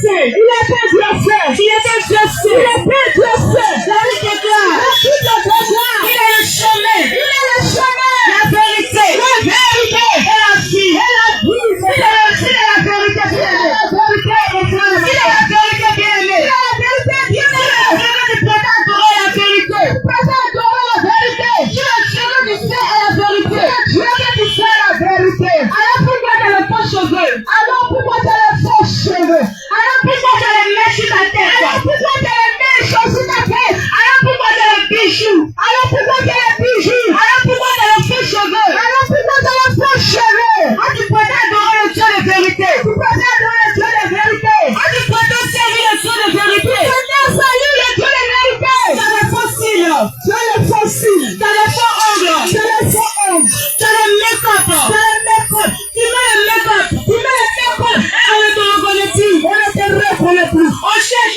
Dieu sait. Il est pas Dieu sait. Il est pas Dieu sait. Il est pas Dieu sait. La vie déclare. La vie déclare. Il est le chemin. Il est le chemin. La vérité. La vérité. Et la vie. Et la vie. Il est la vérité bien-aimée. La vérité éternelle. Il est la vérité bien-aimée. Il est la vérité bien-aimée. Il est le prétend adorer la vérité. Prétend adorer la vérité. Il est Dieu qui fait la vérité. Dieu qui fait la vérité. Alors pourquoi tu as les faux cheveux? Alors pourquoi tu as les faux cheveux? Alors pourquoi tu as les mèches sur ta tête? Alors pourquoi tu as les mèches sur ta tête? Alors pourquoi tu as les bijoux? Alors pourquoi tu as les bijoux? Alors pourquoi tu as les faux cheveux? Alors pourquoi tu as les faux cheveux? Ah, tu prétends adorer le Dieu de vérité. Tu prétends adorer le Dieu de vérité. Ah, tu prétends servir le Dieu de vérité. Tu prétends servir le Dieu de vérité. Tu as les faux cils. Tu as les faux cils. Tu as les faux ongles. Tu as les faux ongles. Tu as les make-up. Tu as les make-up. Tu mets le make-up. Tu mets le make-up. On ne te reconnaît plus. On ne te reconnaît plus. On cherche.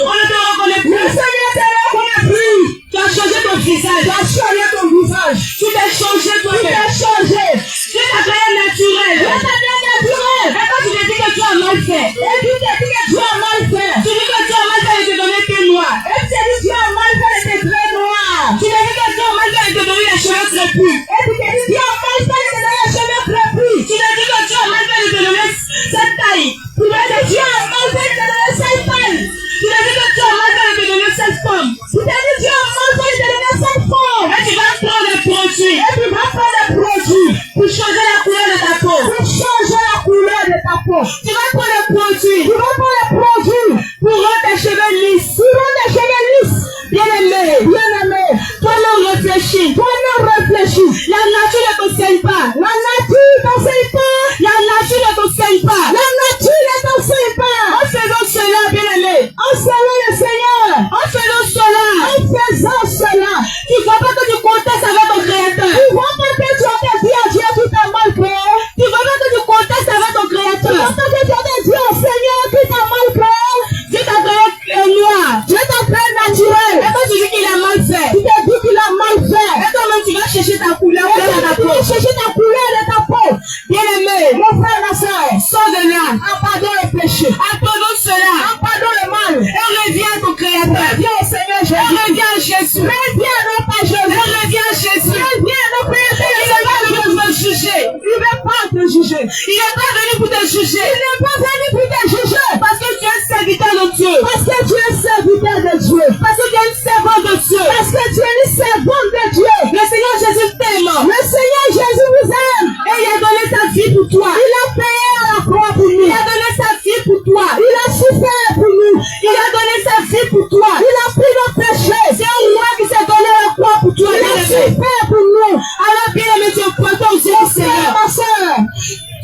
On ne te reconnaît plus. Le Seigneur te reconnaît plus. Tu as changé ton visage. Tu as changé ton visage. Tu t'es changé toi-même. Tu t'es changé. Tu t'as créé naturel. Tu t'as créé naturel. Et quand tu te dis que tu as mal fait. Et tu te dis que tu as mal fait. Tu dis que tu as mal fait de te donner tes noirs. Et tu te dis que tu as mal fait de te créer noir. Tu te dis que tu as mal fait de te donner les cheveux crépus. Et tu te dis que tu as mal fait de te donner les cheveux crépus. Tu te dis que tu as mal fait de te donner cette taille. Tu te dis que tu as mal fait de te donner cette taille. Tu te dis que tu as mal fait de te donner cette forme. Tu te dis que tu as mal fait de te donner cette forme. Et tu vas prendre des produits. Et tu vas prendre des produits pour changer la couleur de ta peau. Pour changer la couleur de ta peau. Tu vas prendre des produits. Tu vas prendre des produits pour rendre tes cheveux lisses. Pour rendre tes cheveux lisses. Bien-aimé. Bien-aimé. Toi-même réfléchis. Toi-même réfléchis. La nature ne t'enseigne pas. La nature ne t'enseigne pas. La nature ne t'enseigne pas. La nature ne t'enseigne pas. En faisant cela, bien-aimé. En servant le Seigneur. En faisant cela. En faisant cela. Tu ne vois pas que tu contestes avec ton Créateur. Tu ne vois pas que tu as dit à Dieu qui t'a mal créé. Tu ne vois pas que tu contestes avec ton Créateur. Tu ne vois pas que tu as dit au Seigneur qui t'a mal créé. Dieu t'a créé noir. Dieu t'a créé naturel. Et toi tu dis qu'il a mal fait. Tu te dis qu'il a mal fait. Et toi-même tu vas chercher ta couleur de ta peau. Tu vas chercher ta couleur de ta peau. Bien-aimé, mon frère, ma soeur, sors de là. Abandonne le péché. Abandonne cela. Abandonne le mal. Et reviens à ton Créateur. Reviens au Seigneur Jésus. Et reviens à Jésus. Reviens à notre Jésus. Et reviens à Jésus. Reviens à notre Créateur. Il n'est pas venu pour te juger. Il ne veut pas te juger. Il n'est pas venu pour te juger. Il n'est pas venu pour te juger. Parce que tu es serviteur de Dieu. Parce que tu es serviteur de Dieu. Parce que tu es une servante de Dieu. Parce que tu es une servante de Dieu. Le Seigneur Jésus t'aime. Le Seigneur Jésus vous aime. Et il a donné sa vie pour toi. Il a payé à la croix pour nous. Il a donné sa vie pour toi. Il a souffert pour nous. Il a donné sa vie pour toi. Il a pris nos péchés. C'est un roi qui s'est donné à la croix pour toi. Il a souffert pour nous. Alors bien aimé, tu es pointant aux yeux du Seigneur. Ma soeur,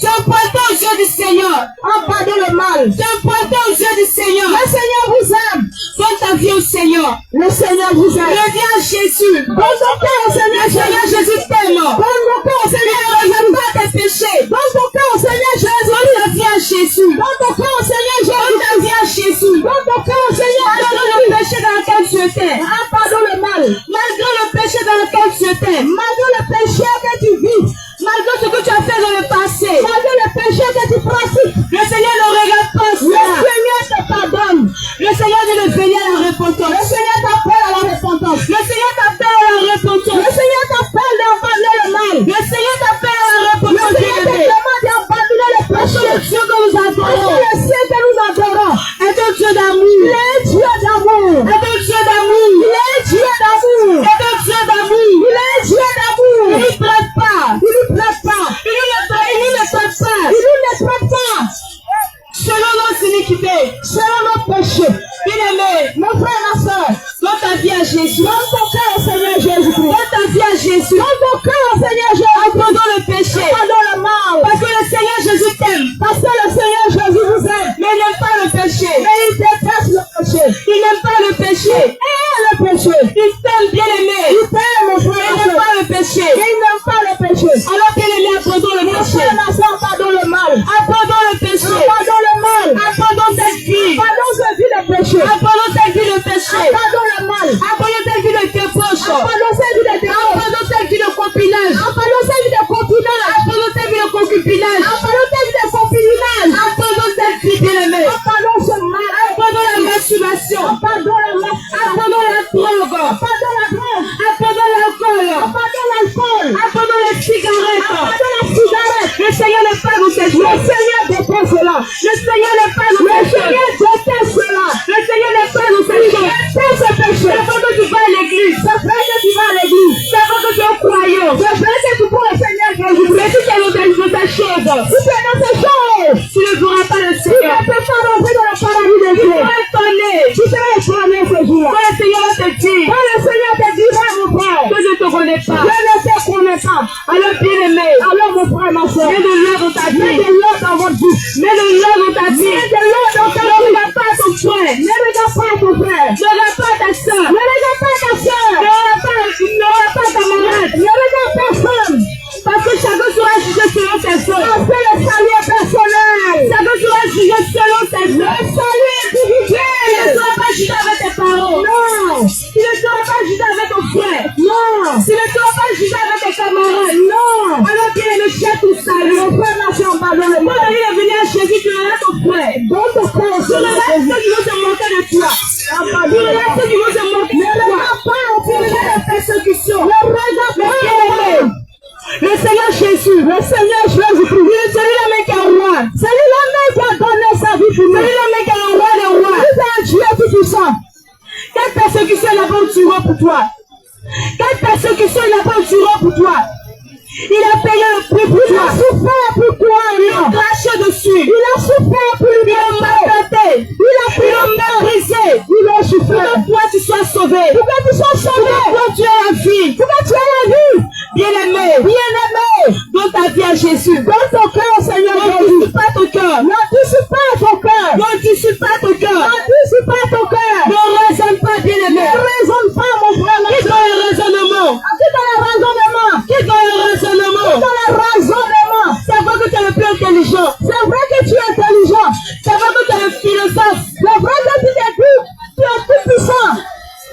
tu es pointant aux yeux du Seigneur. Abandonne le mal. Tu es pointant aux yeux du Seigneur. Le Seigneur vous aime. Donne ta vie au Seigneur. Le Seigneur vous aime. Reviens à Jésus. Donne ton cœur au Seigneur. Le Seigneur Jésus t'aime. Donne ton cœur au Seigneur. Ne reviens pas à tes péchés. Donne ton cœur au Seigneur Jésus. Donne ta vie à Jésus. Donne ton cœur au Seigneur Jésus. Donne ta vie à Jésus. Donne ton cœur au Seigneur. Malgré le péché dans lequel tu étais. Abandonne le mal. Malgré le péché dans lequel tu étais. Malgré le péché que tu vis. Malgré ce que tu as fait dans le passé. Malgré le péché que tu pratiques. Le Seigneur ne regarde pas cela. Le Seigneur te pardonne. Le Seigneur dit de venir à la repentance. Le Seigneur t'appelle à la repentance. Le Seigneur t'appelle à la repentance. Le Seigneur t'appelle d'abandonner le mal. Le Seigneur t'appelle à la repentance. Le Seigneur te demande d'abandonner le péché. Le Dieu que nous adorons. Le Dieu que nous adorons est un Dieu d'amour. Il est Dieu d'amour. Est un Dieu d'amour. Il est Dieu d'amour. Est un Dieu d'amour. Il est Dieu d'amour. Il ne traite pas. Il ne traite pas. Il ne traite pas. Il ne traite pas. Selon nos iniquités, selon nos péchés. Bien-aimé, mon frère, ma soeur, donne ta vie à Jésus. Donne ton cœur au Seigneur Jésus. Donne ta vie à Jésus. Donne ton cœur au Seigneur Jésus. Abandonne le péché. Abandonne le mal. Parce que le Seigneur Jésus t'aime. Parce que le Seigneur Jésus vous aime. Mais il n'aime pas le péché. Mais il déteste le péché. Il n'aime pas le péché. Et le péché. Il t'aime, bien-aimé. Il t'aime, mon frère. Il n'aime pas le péché. Il n'aime pas le péché. Alors, bien-aimé, abandonne le péché. Mon frère, ma soeur, abandonne le mal. Abandonne le péché. Abandonne le mal. Abandonne cette vie. Abandonne cette vie de péché. Abandonne cette vie de péché. Abandonne le mal. Abandonne cette vie de débauche. Abandonne cette vie de débauche. Abandonne cette vie de copinage. Abandonne cette vie de copinage. Abandonne cette vie de concubinage. Abandonne cette vie de concubinage. Abandonne cette vie, bien-aimé. Abandonne le connais ce jour-là. Quand le Seigneur va te dire, Quand le Seigneur te dira, mon frère, que je ne te connais pas, je ne te connais pas. alors bien aimé, Alors mon frère, ma soeur, mets de l'or dans ta mets vie, de l'or dans votre vie. mets de l'or dans ta vie, Mets de l'or dans ta ne vie. regarde pas ton frère, Ne regarde pas ton frère. ne regarde pas ta soeur, Ne regarde pas ta soeur. ne regarde pas ta malade, Ne regarde personne. parce que chacun sera jugé selon ses Parce œuvres. que le salut est personnel. Chacun sera jugé selon ses Le œuvres. salut est Tu ne individuel. seras pas jugé avec tes parents. Non. Tu ne seras pas jugé avec ton frère. Non. Tu ne seras pas jugé avec tes camarades. Non. Alors bien aimé, cherche tout ça. Mon frère, ma soeur, pardon le Quand mal. il est venu à Jésus, tu verras ton frère. Dans ton frère, Tu verras ceux qui vont se moquer de toi. Tu verras ceux qui vont se moquer ne de toi. regarde pas au Tu verras la persécution. Ne regarde Mais bien pas. aimé, le Seigneur Jésus, Le Seigneur Jésus-Christ, il est celui-là même qui est roi. c'est lui-même qui a donné sa vie pour nous. Celui-là même qui est le roi des rois. Il est un Dieu tout-puissant. Quelle persécution il n'a pas tué pour toi? Quelle persécution il n'a pas tué pour toi? Il a payé le prix pour Il a toi. souffert pour toi, Il a non. craché dessus. Il a souffert pour Il a l'humanité. maltraité. Il a Il a méprisé. Il a Pour souffert. que toi tu sois sauvé. Pour que tu sois Pour sauvé. que toi tu aies la vie. Pour que tu aies la vie. Bien-aimé, Bien-aimé. donne ta vie à Jésus. Donne ton cœur, Seigneur Ne Jésus. dissipe pas ton cœur. N'anticipe pas ton cœur. Ne dissipe pas ton cœur. N'anticipe pas ton cœur. Ne raisonne pas, bien-aimé. Ne raisonne pas, mon frère. ma Quitte soeur. le raisonnement. Quitte le raisonnement. Quitte le raisonnement. Quitte le raisonnement. C'est vrai que tu es le plus intelligent. C'est vrai que tu es intelligent. C'est vrai que tu es le philosophe. C'est vrai que tu t'écoutes. Tu es tout puissant.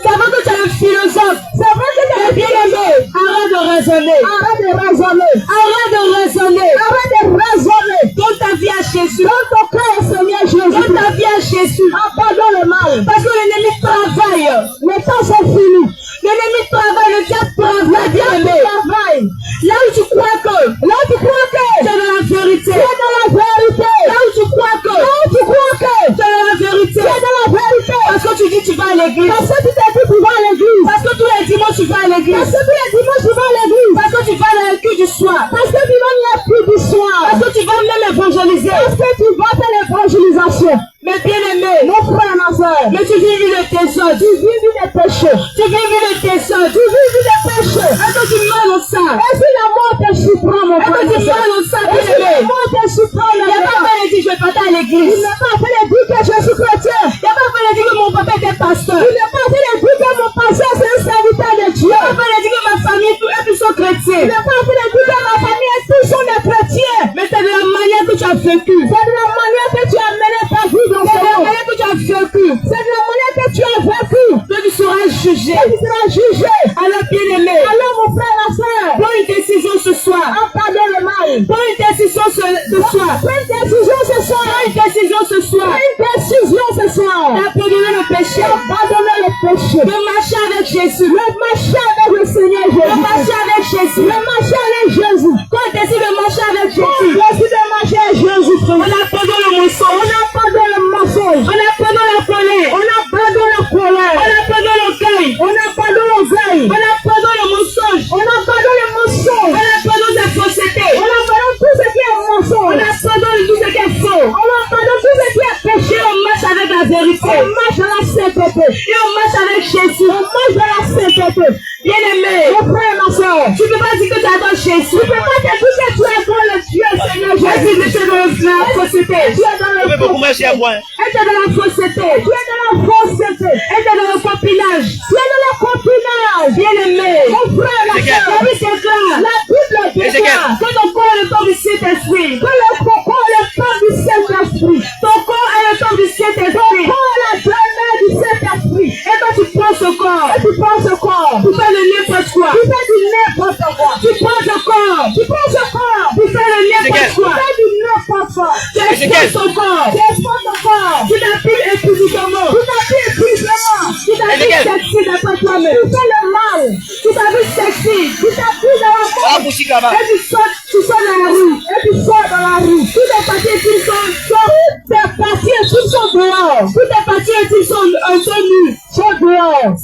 C'est vrai que tu es le philosophe. C'est vrai que tu Mais es bien-aimé, arrête de raisonner. Arrête de raisonner. Arrête de raisonner. Arrête de raisonner. Donne ta vie à Jésus. Donne ton cœur au Seigneur Jésus. Donne ta vie à Jésus. Abandonne le mal. Parce que l'ennemi travaille. Le temps c'est fini. L'ennemi travaille, le diable travaille, bien-aimé. Travaille. Là où tu crois que Là tu crois que tu es dans la vérité. tu es dans la vérité. Là où tu crois que Là tu crois que tu es dans la vérité. tu es dans la vérité. Parce que tu dis tu vas à l'église. Parce que tu t'es dit tu vas à l'église. Parce que tous les dimanches tu vas à Parce l'église. que tous les dimanches tu vas à l'église. Parce que tu vas dans le culte du soir. Parce que tu vas la pluie du soir. Parce que tu vas même évangéliser. Parce que tu vas faire l'évangélisation. Mais bien-aimé, Mon frère, ma soeur, mais tu vis le désordre. tu vis des péchés. Tu vis le désordre. Tu vis des péchés. Est-ce que tu mens au sang? Et si la mort te surprend, mon frère, Est-ce que ma tu soeur? mens au sang, Et si la bien-aimé? mort te surprend, Il n'y a pas fait dit je vais partir à il l'église. n'a pas fait le dire que je suis chrétien. Il n'y a pas fait dire que mon papa était pasteur. Il n'a pas fait le dire que mon pasteur c'est un serviteur de Dieu. Il n'a pas fait dire que ma famille tout est tous sont Il chrétiens. n'a pas fait le dire que ma famille est tous sont des chrétiens. Mais c'est de la manière que tu as vécu. C'est de la manière que tu as mené ta vie dans C'est ce de la monde. manière que tu as vécu. C'est de la manière que tu as vécu. Que tu seras jugé. Et tu seras jugé. Alors bien-aimé, Alors mon frère, ma soeur, prends une décision ce soir. abandonne le mal. Prends une décision ce soir. Prends une décision ce soir. Prends une décision ce soir. Prends une décision ce soir. D'abandonner le péché. Abandonner le péché. De marcher avec Jésus. Le marcher avec le Seigneur De Jésus. marcher avec Jésus. Le marcher avec Jésus. Quand on décide de marcher avec Quand on Jésus, décide de marcher avec Jésus on Christ, abandonne le mensonge. on abandonne le mensonge. On abandonne la colère. On abandonne la colère. On abandonne l'orgueil. On abandonne l'orgueil. On abandonne le mensonge. On abandonne le mensonge. On abandonne la fausseté. On abandonne tout ce qui est On mensonge. abandonne tout ce qui est faux. On abandonne tout ce qui est péché. Et on marche avec la vérité. On marche dans la sainteté. Et on marche avec Jésus. On marche dans la sainteté. Bien-aimé, Mon frère, ma soeur, tu ne peux pas dire que tu adores Jésus. tu peux pas te dire que tu adores le Dieu, Seigneur Jésus, Jésus. tu es dans la fausseté. Tu es dans le Vous pouvez commencer à voir. Tu es dans la fausseté. Tu es dans la fausseté. Tu es dans le copinage. Tu es dans le copinage. Bien-aimé, Mon frère, ma Ézéchiel. soeur, la vie déclare la Bible déclare que ton corps est le corps du Saint-Esprit. que le corps est le corps du Saint-Esprit. Ton corps est le corps du Ton Saint-Esprit. corps est la demeure du Saint-Esprit. Et quand tu prends ce corps, Et tu prends ce corps. tu fais le n'importe quoi. Tu fais du n'importe quoi. Tu prends ce corps, Tu prends ce corps. tu fais le n'importe Ézéchiel. Tu quoi. fais du n'importe quoi. Tu exposes ton corps. Tu exposes ton corps. Tu t'appuies épuisement. Tu t'appuies épuisement. Tu t'appuies Ézéchiel. sexy d'après toi-même. Tu fais le mal. Tu t'appuies sexy. Tu t'appuies dans la Ah, porte. Bouchikaba. Et tu sors dans la rue. Et tu sors dans la rue. Toutes tes parties intimes sont Tes parties intimes sont dehors. toutes tes parties intimes sont nues. Sont dehors.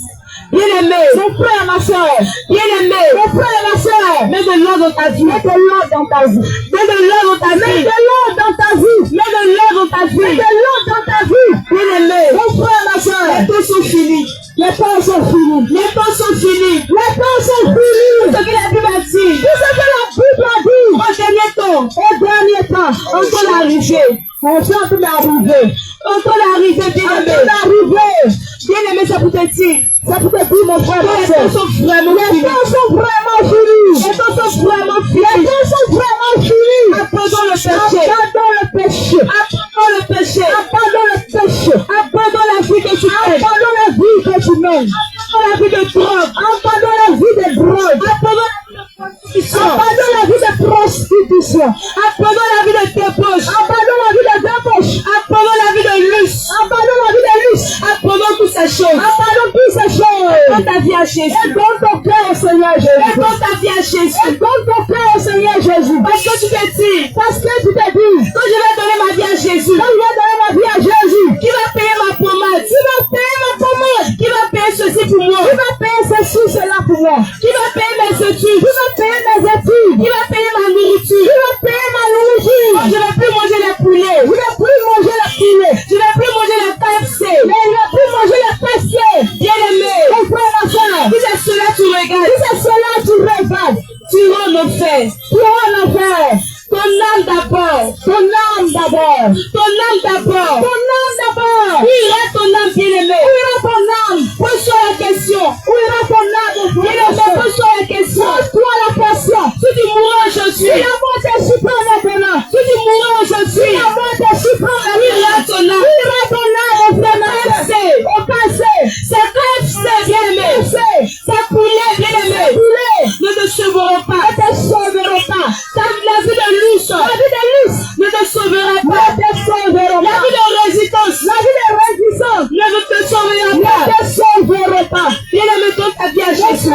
Bien-aimé, Mon frère, ma soeur. bien-aimé, Mon frère, ma soeur. mets de l'or dans ta vie. Mets de l'or dans ta vie. Mets de l'or dans ta Mets vie. de l'or dans ta vie. Mets de l'or dans ta Mets vie. de l'or dans ta vie. Bien-aimé, Mon frère, ma soeur. les taux sont temps sont finis. Les temps sont finis. Les temps sont finis. Tout ce que la Bible a dit. Tout ce que la Bible a dit. Au dernier temps. Au dernier temps. On peut l'arriver. On est en train d'arriver. On peut l'arriver, bien-aimé. Bien-aimé, c'est pour te dire. C'est pour te dire, mon frère, Les temps sont vraiment finis. les temps sont vraiment finis. Les temps sont vraiment Les finis. temps sont vraiment finis. Abandonne le péché. Abandonne le péché. Abandonne le péché. Abandonne le péché. Abandonne la vie que tu mènes. Abandonne la vie que tu mènes. Abandonne la vie de drogue. Abandonne la vie de drogue. Abandonne la vie de prostitution. Abandonne la vie de prostitution. Abandonne la vie de débauche. Abandonne la vie de débauche. Abandonne la vie de luxe. Abandonne la vie de luxe. Abandonne toutes ces choses. Abandonne toutes ces choses. Donne ta vie à Jésus. Et donne ton cœur au Seigneur Jésus. Donne ta vie à Jésus. Et donne ton cœur au Seigneur Jésus. Parce que tu te dis, Parce que tu te dis, quand je vais donner ma vie à Jésus, quand je vais donner ma vie à Jésus, qui va payer ma pommade? qui va payer ma commande? Qui va payer ceci pour moi? Qui va payer ceci, cela pour moi? Qui va payer mes études? Qui va payer mes études? Qui va payer ma nourriture? Qui va payer ma nourriture? Je ne vais plus manger les poulets. Je ne vais plus manger la poulet. Je ne vais plus manger les KFC. Mais je ne vais plus manger la peste. Bien-aimé, Mon frère, ma soeur, si c'est cela tu regardes, si c'est cela tu regardes, tu vas en enfer. tu vas en enfer. Ton âme d'abord. Ton âme d'abord. Ton âme d'abord. Ton âme d'abord. Où ira ton âme, bien-aimé? Où ira ton âme? Pose-toi la question. Où ira ton âme? Bien-aimé, pose-toi la question. Pose-toi la question. Si tu mourras aujourd'hui, Si la mort te surprend maintenant, si tu mourras aujourd'hui, si la mort te surprend où maintenant, ira ton âme? où ira ton âme au KFC. au cancer? C'est KFC, bien-aimé. C'est poulet, bien-aimé. Ne te sauveront pas. Ne te sauveront pas. La vie de luxe La vie de luxe ne te sauvera ne pas. te sauveront La pas. vie de résistance La vie de résistance ne te sauvera ne pas. te sauveront pas. Bien-aimé, donne ta vie à Jésus.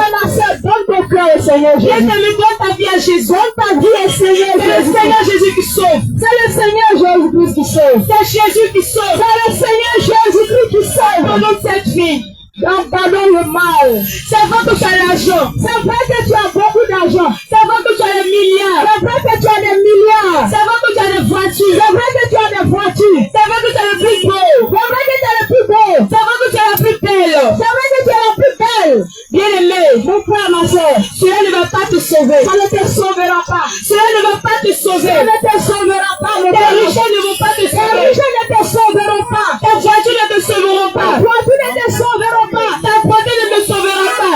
Donne ton cœur au Seigneur Jésus. Bien-aimé, donne ta vie à Jésus. Donne ta vie au Seigneur C'est le Jésus. Seigneur Jésus qui sauve. C'est le Seigneur Jésus-Christ qui sauve. C'est Jésus qui sauve. C'est le Seigneur Jésus-Christ qui sauve. Pardonne cette vie. Pardonne le mal. C'est vrai que tu as l'argent. C'est vrai que tu as beaucoup d'argent. C'est vrai que tu as des milliards. C'est vrai que tu as des milliards. C'est vrai que tu as des voitures. C'est vrai que tu as des voitures. C'est vrai que tu as le plus beau. C'est vrai que tu as le plus beau. C'est vrai que tu as la plus belle. C'est vrai que tu es la plus belle. Bien-aimé, Mon frère, ma soeur, cela ne va pas te sauver. ça ne te sauvera pas. Cela ne va pas te sauver. Ça ne te sauvera pas. Mon Tes frère. richesses ne vont pas te Les sauver. richesses ne te sauveront pas. Tes voitures ne te sauveront Ta pas. voiture ne te sauveront pas. Ta beauté ne te sauvera pas.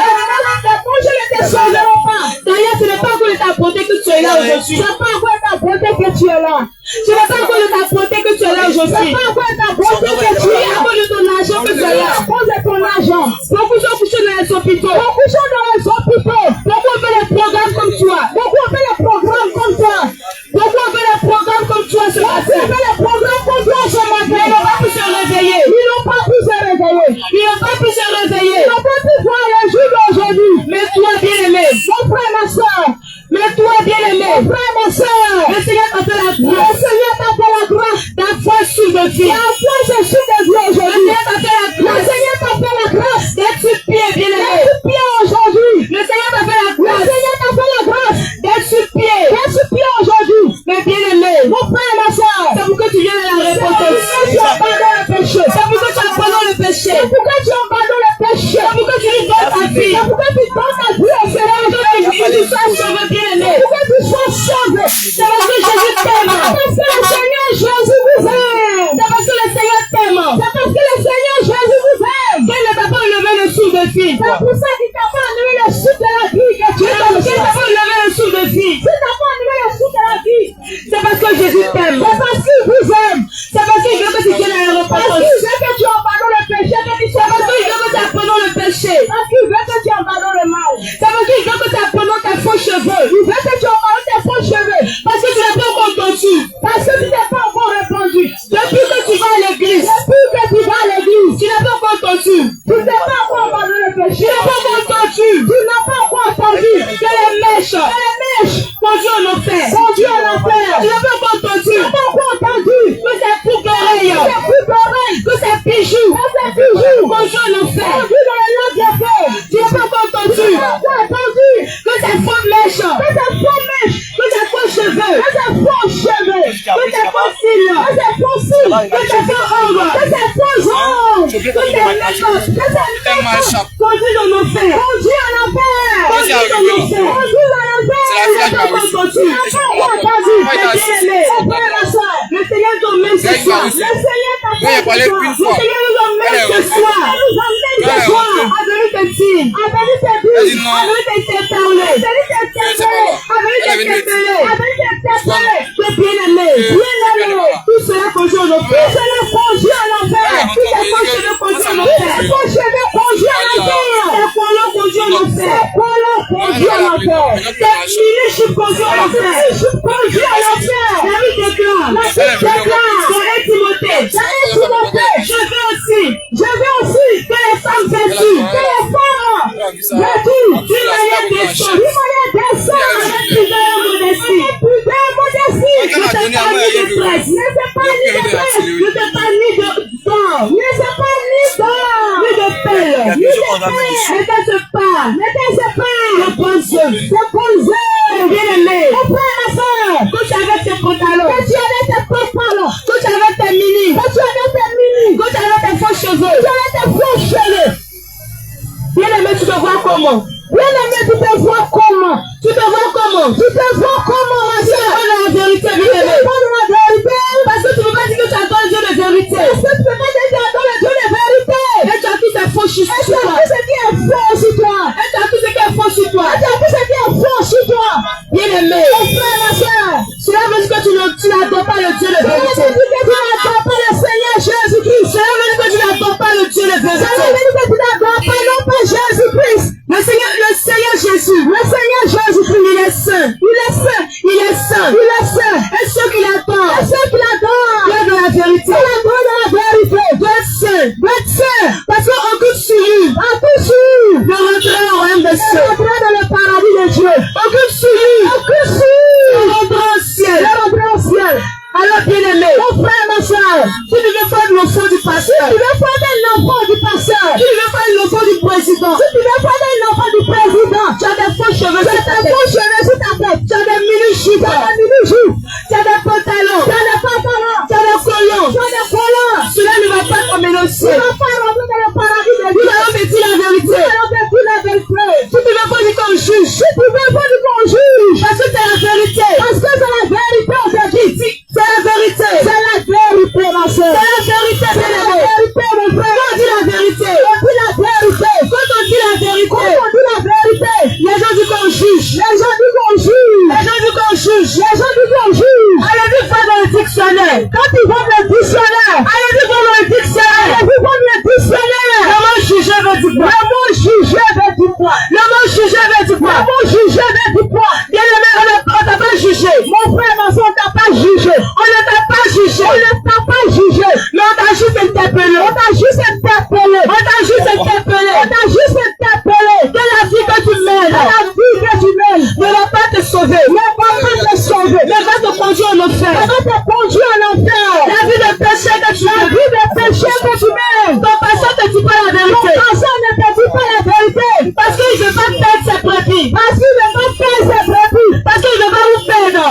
Ta bouche ne te sauveront pas. D'ailleurs, ce n'est pas que ta beauté que tu es là aujourd'hui. C'est pas quoi ta beauté que tu es là. Ce n'est pas que ta beauté que tu es là C'est aujourd'hui. pas quoi ta beauté que tu C'est es à là. cause de ton argent que tu es C'est là. à cause de ton argent. Beaucoup sont couchés dans les hôpitaux. Beaucoup sont dans les hôpitaux. Beaucoup ont fait des programmes comme toi. Beaucoup ont fait des programmes comme toi. Beaucoup ont fait des programmes comme toi ce Beaucoup ont matin. fait des programmes comme toi ce Ils matin. n'ont pas pu se réveiller. Ils n'ont pas pu se réveiller. Ils n'ont pas pu se réveiller. Ils n'ont pas pu voir le jour d'aujourd'hui. Mais toi, bien-aimé. Mon frère, ma soeur. Mais toi, bien-aimé. Mon frère, ma soeur. Le Seigneur t'a fait la Le grâce. Seigneur t'a fait la grâce. Ta foi sur le vie. La foi, c'est sur tes yeux Le aujourd'hui. Seigneur t'a fait la Le grâce. Seigneur t'a fait la grâce. D'être sur pied, bien-aimé. D'être pied aujourd'hui. Le Seigneur t'a fait la Le grâce. Seigneur t'a fait la grâce. D'être sur pied. D'être pied aujourd'hui. Mais bien-aimé. Mon frère, ma soeur. C'est pourquoi tu viens à la repentance. Tu abandonnes le péché. C'est pourquoi tu abandonnes le péché. C'est pourquoi tu abandonnes le péché. C'est pourquoi tu lui donnes ta vie. C'est pourquoi tu donnes ta vie au Seigneur. Que tu sois sauvé, bien-aimé. C'est pourquoi tu sois sauvé. C'est parce que Jésus t'aime. Parce que le Seigneur Jésus vous aime. C'est parce que le Seigneur t'aime. C'est parce que le Seigneur Jésus vous aime. Qu'il ne t'a pas enlevé le sou de vie. C'est pour ça qu'il t'a pas enlevé le sou de la vie que tu as. Qu'il ne t'a pas enlevé le sou de vie. Qu'il t'a pas enlevé le sou de la vie. C'est parce que Jésus t'aime. C'est parce qu'il vous aime. C'est parce qu'il veut que tu viennes à la Parce repentance. qu'il veut que tu abandonnes le péché. Que tu C'est parce qu'il veut que tu abandonnes le péché. Parce qu'il veut que tu abandonnes le mal. C'est parce qu'il veut que tu abandonnes tes faux cheveux. Il veut que tu abandonnes tes faux cheveux. Parce que tu n'as pas encore entendu. Parce que tu n'es pas encore répandu. Depuis que tu vas à l'église, Depuis que tu vas à l'église, tu n'as pas encore entendu. tu n'es pas encore abandonné le péché. Tu n'as pas encore entendu Tu n'as pas encore entendu que les mèches que les mèches conduisent en enfer. conduisent en enfer. Tu n'as pas encore entendu Tu n'as pas encore entendu que c'est pour d'oreilles, que c'est plus d'oreilles, que c'est bijoux, que c'est bijoux conduisent en enfer. conduits dans les lacs de feu. Tu n'as pas encore Tu entendu n'as pas encore entendu que c'est faux mèches, que c'est faux mèches, que c'est faux cheveux, que c'est faux cheveux, que c'est faux cils, que c'est faux cils, que c'est faux ongles, que c'est faux hommes. Toutes les méthodes conduisent en enfer. Conduis en enfer. Conduis en enfer. Le Seigneur nous emmène ce soir. Le Seigneur nous emmène ce soir. À venir te dire, à venir te t'interpeller, bien-aimé, tout cela conduit en enfer. Tout cela conduit en enfer. Tout cela conduit en enfer. Ton chemin conduit en enfer. Tes poilons conduit en enfer. Conduit en enfer. Tes ministres conduit en enfer. Conduit en enfer. La vie déclare. La vie déclare. C'est Timothée. Je veux aussi que les femmes vertues, que les femmes vertues, d'une manière décente, avec plusieurs modestie. Ne te pas ni de presse, ne te pas ni de presse, ne te pas ni de d'or, ne te pas ni d'or, ni de pelle, ni de pelle, ne t'aide pas, le bon Dieu, bien-aimé, mon frère, ma soeur, couche avec tes pantalons, couche avec tes pantalons, couche avec tes mini, couche avec tes faux cheveux, bien-aimé, tu te vois comment? Bien-aimé, tu te vois comment? Tu te vois comment, ma soeur? La vérité, bien-aimé. La vérité. Parce que tu ne peux pas dire que tu attends le Dieu de vérité. Parce que tu ne peux pas dire que tu attends le Dieu de vérité. Et tu as tout ce faux sur toi. Et tu as tout ce qui est faux sur toi. Et tu as tout ce qui est faux sur toi. Et tu as tout ce qui est faux sur toi. Bien-aimé. Mon frère, ma soeur. Cela veut dire que tu n'adores pas le Dieu de vérité. Tu n'adores pas le Seigneur Jésus-Christ. Cela veut dire que tu n'adores pas le Dieu de vérité. Cela veut dire que tu n'adores pas non pas Jésus-Christ. Le Seigneur Jésus. Le Seigneur Jésus-Christ, il est saint. Et ceux qui l'adorent, Dieu de la vérité, doit être saint, parce qu'en coup sur lui, de rentrer au royaume des cieux, de rentrer dans le paradis de Dieu, en coup sur lui, de rentrer au ciel. Alors bien-aimé, mon frère, ma soeur, tu ne veux pas l'enfant du pasteur, tu veux pas l'enfant du pasteur, tu ne veux pas l'enfant du président, tu ne veux pas l'enfant du président, tu as des faux cheveux sur ta tête, tu as des mini-jupes, tu as des pantalons, tu as des collants, cela ne va pas comme le ciel, tu ne vas pas rentrer dans le paradis de Dieu, nous allons me dire la vérité, tu ne veux pas dire qu'on juge, parce que c'est la vérité, aujourd'hui, c'est la vérité, ma soeur. C'est la vérité, mon frère. Quand on dit la vérité, quand on dit la vérité, les gens disent qu'on juge. Allez-y voir dans le dictionnaire. Quand ils vont dans le dictionnaire, le mot juger veut dire quoi? Bien-aimé, on t'a pas jugé. Mon frère, ma soeur, on t'a pas jugé. On ne t'a pas jugé. Mais on t'a juste interpellé. Que la vie que tu mènes ne va pas te sauver. Ne va te conduire en enfer. La vie de péché que tu mènes. Ton pasteur ne te dit pas la vérité. Parce qu'il ne veut pas perdre ses brebis. Parce qu'il ne veut pas vous perdre.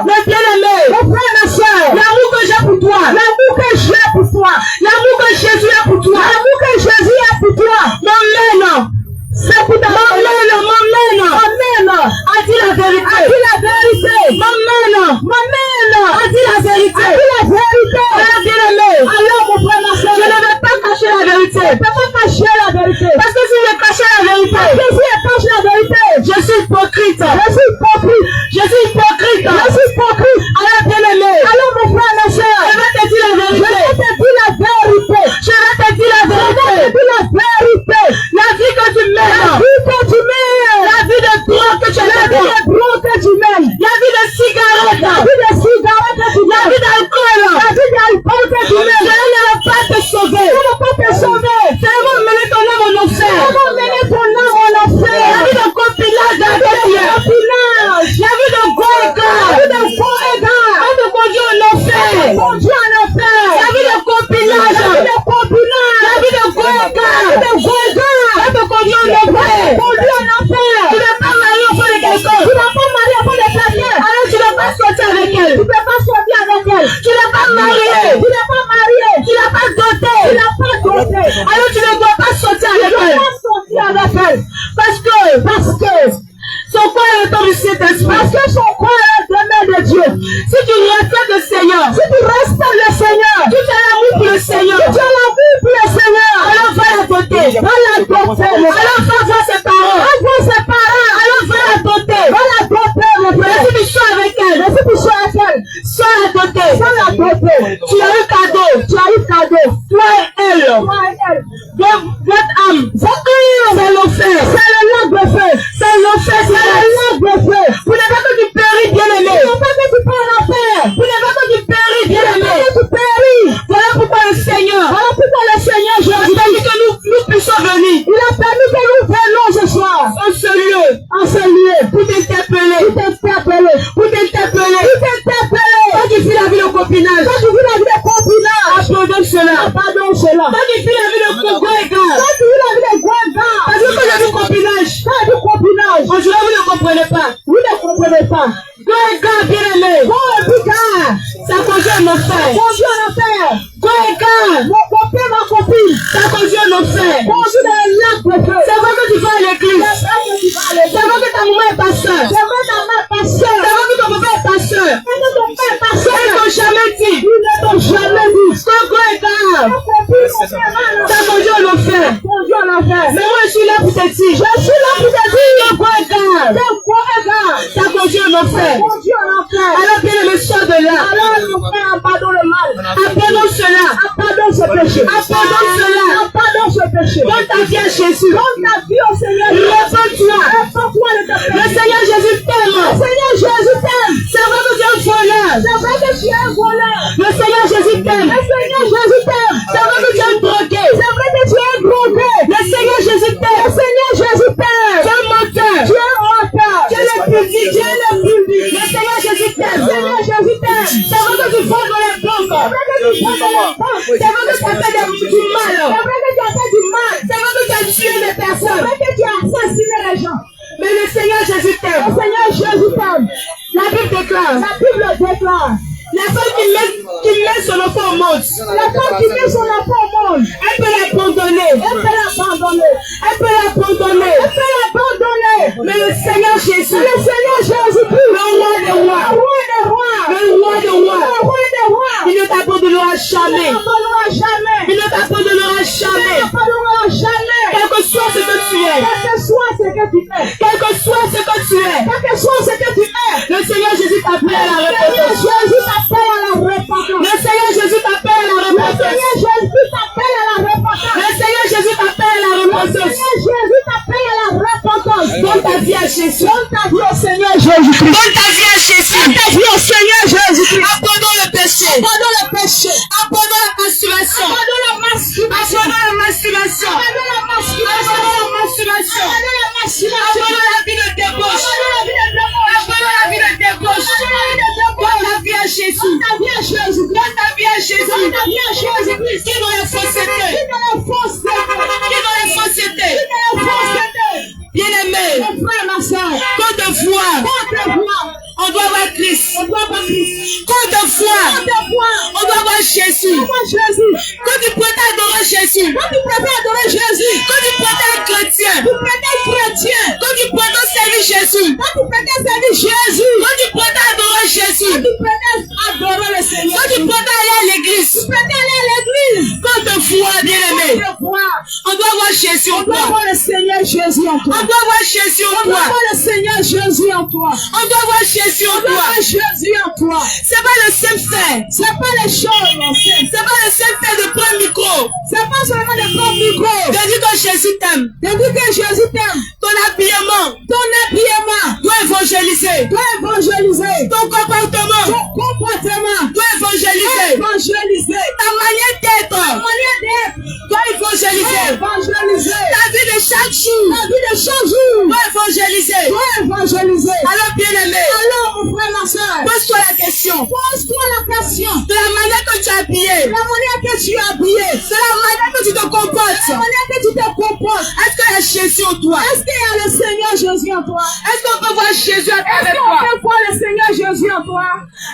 Mais bien-aimé, mon frère, ma soeur, l'amour que j'ai pour toi, l'amour que Jésus a pour toi, m'emmène. C'est pour ta m'emmène. A dit la vérité. M'emmène. A dit la vérité. Alors bien-aimé, alors mon frère, ma soeur, je ne vais pas cacher la vérité. Parce que si je cachais la vérité, je suis hypocrite. Alors bien-aimé, alors mon frère, ma soeur, je vais te dire la vérité. La vie que tu mènes, la vie de drogue que tu mènes, la vie de cigarette, la vie d'alcool que tu mènes, cela ne va pas te sauver. Ça va mener ton âme en enfer. La vie de copinage, la vie de goïga, va te conduire en enfer. La vie de copinage, la vie de goïga, va te conduire en enfer. Tu ne vas pas marier au fond de quelqu'un. Alors tu ne vas pas sortir avec elle. Tu ne vas pas marier. Tu ne vas pas doter. le Seigneur. Si tu as la vie pour le Seigneur, alors va l'adopter. va l'adopter. Alors va voir ses parents. Va voir ses parents. Alors va l'adopter. Va l'adopter, mon frère. Mais si tu sois avec elle, Mais si tu sois avec elle, sois adopté. sois l'adopter. Tu as eu cadeau. Tu as eu cadeau. Toi et elle. Toi et elle. Votre âme. C'est l'enfer. C'est le lac de feu. C'est l'enfer. C'est le lac de feu. Vous n'avez pas que tu péris, bien-aimé. Il ne faut pas que tu pars en enfer. Vous n'avez pas que tu péris, Il ne faut bien-aimé. pas que tu péris. Voilà pourquoi le Seigneur Voilà pourquoi le Seigneur a Jésus, permis que nous puissions venir il a permis que nous venions ce soir en ce lieu en ce lieu pour t'interpeller. pour t'interpeller. Pour t'interpeller. Pour t'interpeller. Toi qui vis la vie de copinage. Quand tu vis la vie de copinage, Pardonne cela. pardonne cela. Toi qui vis la vie de Congo égal. Quand tu vis la vie de Gwenda, Parce que quand j'ai vu copinage, quand du copinage, aujourd'hui vous ne comprenez pas. vous ne comprenez pas. Toi égal, bien-aimé. Bon, et puis car, Ça conduit en enfer. conduit en enfer. Toi égal. Mon copain, ma copine, Ça conduit en enfer. conduit dans le lac de feu. C'est vrai que tu vas à l'église. C'est vrai que tu vas aller. C'est vrai que ta maman est pasteur. C'est vrai que ta mère est pasteur. C'est vrai que ton papa est pasteur. C'est vrai que ton père est Ils pasteur. t'ont jamais dit. Ils ne t'ont jamais dit. Congo égal. Mon copine, mon frère, Ça conduit en enfer. conduit en enfer. Mais moi je suis là pour te dire. Je suis là pour te dire. Congo égal. C'est quoi, regarde? Ça conduit en enfer. Conduit en enfer. Alors bien-aimé, sors de là. Alors, mon frère, pardonne le mal. Abandonne cela. Pardonne ce péché. Abandonne cela. Pardonne ce péché. Donne ta vie à Jésus. Donne ta vie au Seigneur. Réponds-toi. Réponds-toi de ta Le péché. Seigneur Jésus Le t'aime. Seigneur Jésus t'aime. C'est vrai que tu es un voleur. C'est vrai que tu es un voleur. Le Seigneur Jésus t'aime. Le Seigneur Jésus t'aime. C'est vrai que tu es un drogué. C'est vrai que tu es un drogué. Le Seigneur Jésus Le t'aime. Seigneur Jésus t'aime. Tu es un menteur. Tu es un menteur. Tu es le public. Tu es le public. Le Seigneur Jésus Le t'aime. Seigneur Jésus t'aime. C'est vrai que tu voles dans les banques. C'est vrai que tu prends de la banque. C'est vrai que tu as fait du mal. C'est vrai que tu as fait du mal. C'est vrai que tu as tué des C'est personnes. vrai que tu as assassiné les gens. Mais le Seigneur Jésus Le t'aime. Seigneur Jésus t'aime. La Bible déclare. La Bible déclare. La femme qui met son enfant au monde, La femme qui met son enfant au monde, elle peut l'abandonner. elle peut l'abandonner. Elle peut l'abandonner. Elle peut l'abandonner. Mais le Seigneur Jésus, Le Seigneur Jésus-Christ, le roi des rois, le roi des rois, le roi des le rois, roi des rois, il ne t'abandonnera il jamais. ne t'abandonnera jamais. Il ne t'abandonnera Il ne jamais. t'abandonnera jamais. Quel que soit ce que tu es, Quel que soit ce que tu fais, quel que soit ce que tu es, quel que soit ce que tu es, le Seigneur Jésus t'appelle à la le Seigneur repentance. Jésus t'appelle à la repentance. Le Seigneur Jésus t'appelle à la Le repentance. Seigneur Jésus t'appelle à la repentance. Le Seigneur Jésus t'appelle à la Le repentance. Seigneur Jésus t'appelle à la repentance. Donne ta vie à Jésus. Donne ta vie au Seigneur Jésus-Christ. Donne ta vie à Jésus. Donne ta vie au Seigneur Jésus-Christ. Abandonne le péché. Abandonne le péché. Abandonne la masturbation. Abandonne la masturbation. Abandonne la masturbation. Abandonne la masturbation. Abandonne la masturbation. Abandonne la masturbation. Abandonne la vie de débauche. Abandonne la vie de débauche. Abandonne la vie de débauche. Donne ta vie à Jésus. Ta vie à Jésus. Donne ta vie à Jésus. Donne ta vie à Jésus-Christ. Qui dans la fausseté? Qui dans la fausseté? Qui dans la fausseté? Qui dans la fausseté? Bien-aimé, Mon frère, ma soeur. quand de foi, Quand te vois, on doit voir Christ. on doit pas Christ. Quand de foi, Quand te vois, on doit voir Jésus. on voit Jésus. Quand tu prétends adorer Jésus. Quand tu préfères adorer Jésus, Quand tu prétends être chrétien. tu prétends chrétien. Quand tu prétends servir Jésus. Quand tu prétends servir Jésus, Quand tu prétends adorer Jésus. tu prétends adorer le Seigneur. Quand tu prétends aller à l'église. Tu prétends aller à l'église. Quand de foi, bien-aimé, Quand te vois, on doit voir Jésus en on doit toi. voir le Seigneur Jésus en toi. On doit voir Jésus en On doit toi. voir le Seigneur Jésus en toi. On doit voir Jésus en On doit toi. voir Jésus en toi. C'est pas le seul fait. C'est pas les choses, mon frère. C'est pas le seul fait de prendre le micro. C'est pas seulement de prendre le micro. De dire que Jésus t'aime. De dire que Jésus t'aime. Ton habillement Ton habillement doit évangéliser. doit évangéliser. Ton comportement Ton comportement doit évangéliser. évangéliser. Ta manière d'être Ta manière d'être doit évangéliser. évangéliser. Ta vie de chaque jour Ta vie de chaque jour doit évangéliser. doit évangéliser. Alors bien-aimé, Alors, mon frère, ma soeur, pose-toi la question. pose-toi la question. De la manière que tu es habillé, La manière que tu es habillé, de la manière que tu te comportes, la manière que tu te comportes, est-ce qu'il y a Jésus en toi? est-ce qu'il y a le Seigneur Jésus en toi? Est-ce qu'on peut voir Jésus à Est-ce travers qu'on toi? peut voir le Seigneur Jésus en toi?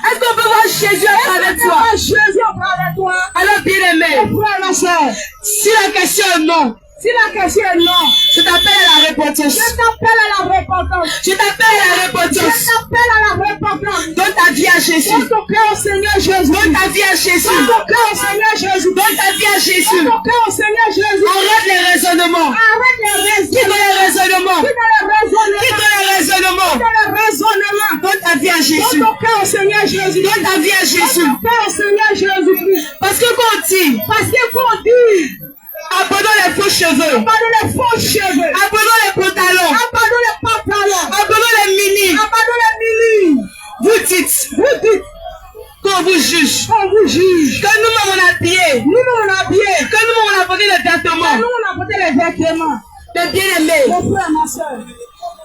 Est-ce qu'on peut voir Jésus à travers Est-ce qu'on peut toi? voir Jésus en travers toi? Alors bien-aimé, Mon frère, ma soeur, si la question est non, si la question est non, je t'appelle à la repentance. je t'appelle à la repentance. Je t'appelle à la Je repentance. t'appelle à la repentance. Donne ta vie à Jésus. Donne ton cœur au Seigneur Jésus. Donne ta vie à Jésus. Donne ton cœur au Seigneur Jésus. Donne à Jésus. Donne ton cœur au Seigneur Jésus. Arrête les raisonnements. Arrête les raisonnements. Quitte les raisonnements. Quitte les raisonnements. Quitte les raisonnements. Quitte les raisonnements. Donne ta vie à Donne Jésus. ton cœur au Seigneur Jésus. Donne ta vie à Jésus. Donne ton cœur au Seigneur Jésus. Parce que quand on dit, Parce que quand on dit, abandonne les faux cheveux, abandonne les faux cheveux, abandonne les pantalons, abandonne les pantalons, abandonne les mini, abandonne les mini. vous dites qu'on vous juge, que nous-mêmes on a habillé, Nous on a habillé, que nous-mêmes on a porté les vêtements, nous on a porté les vêtements. de bien-aimés. Mon frère, ma soeur,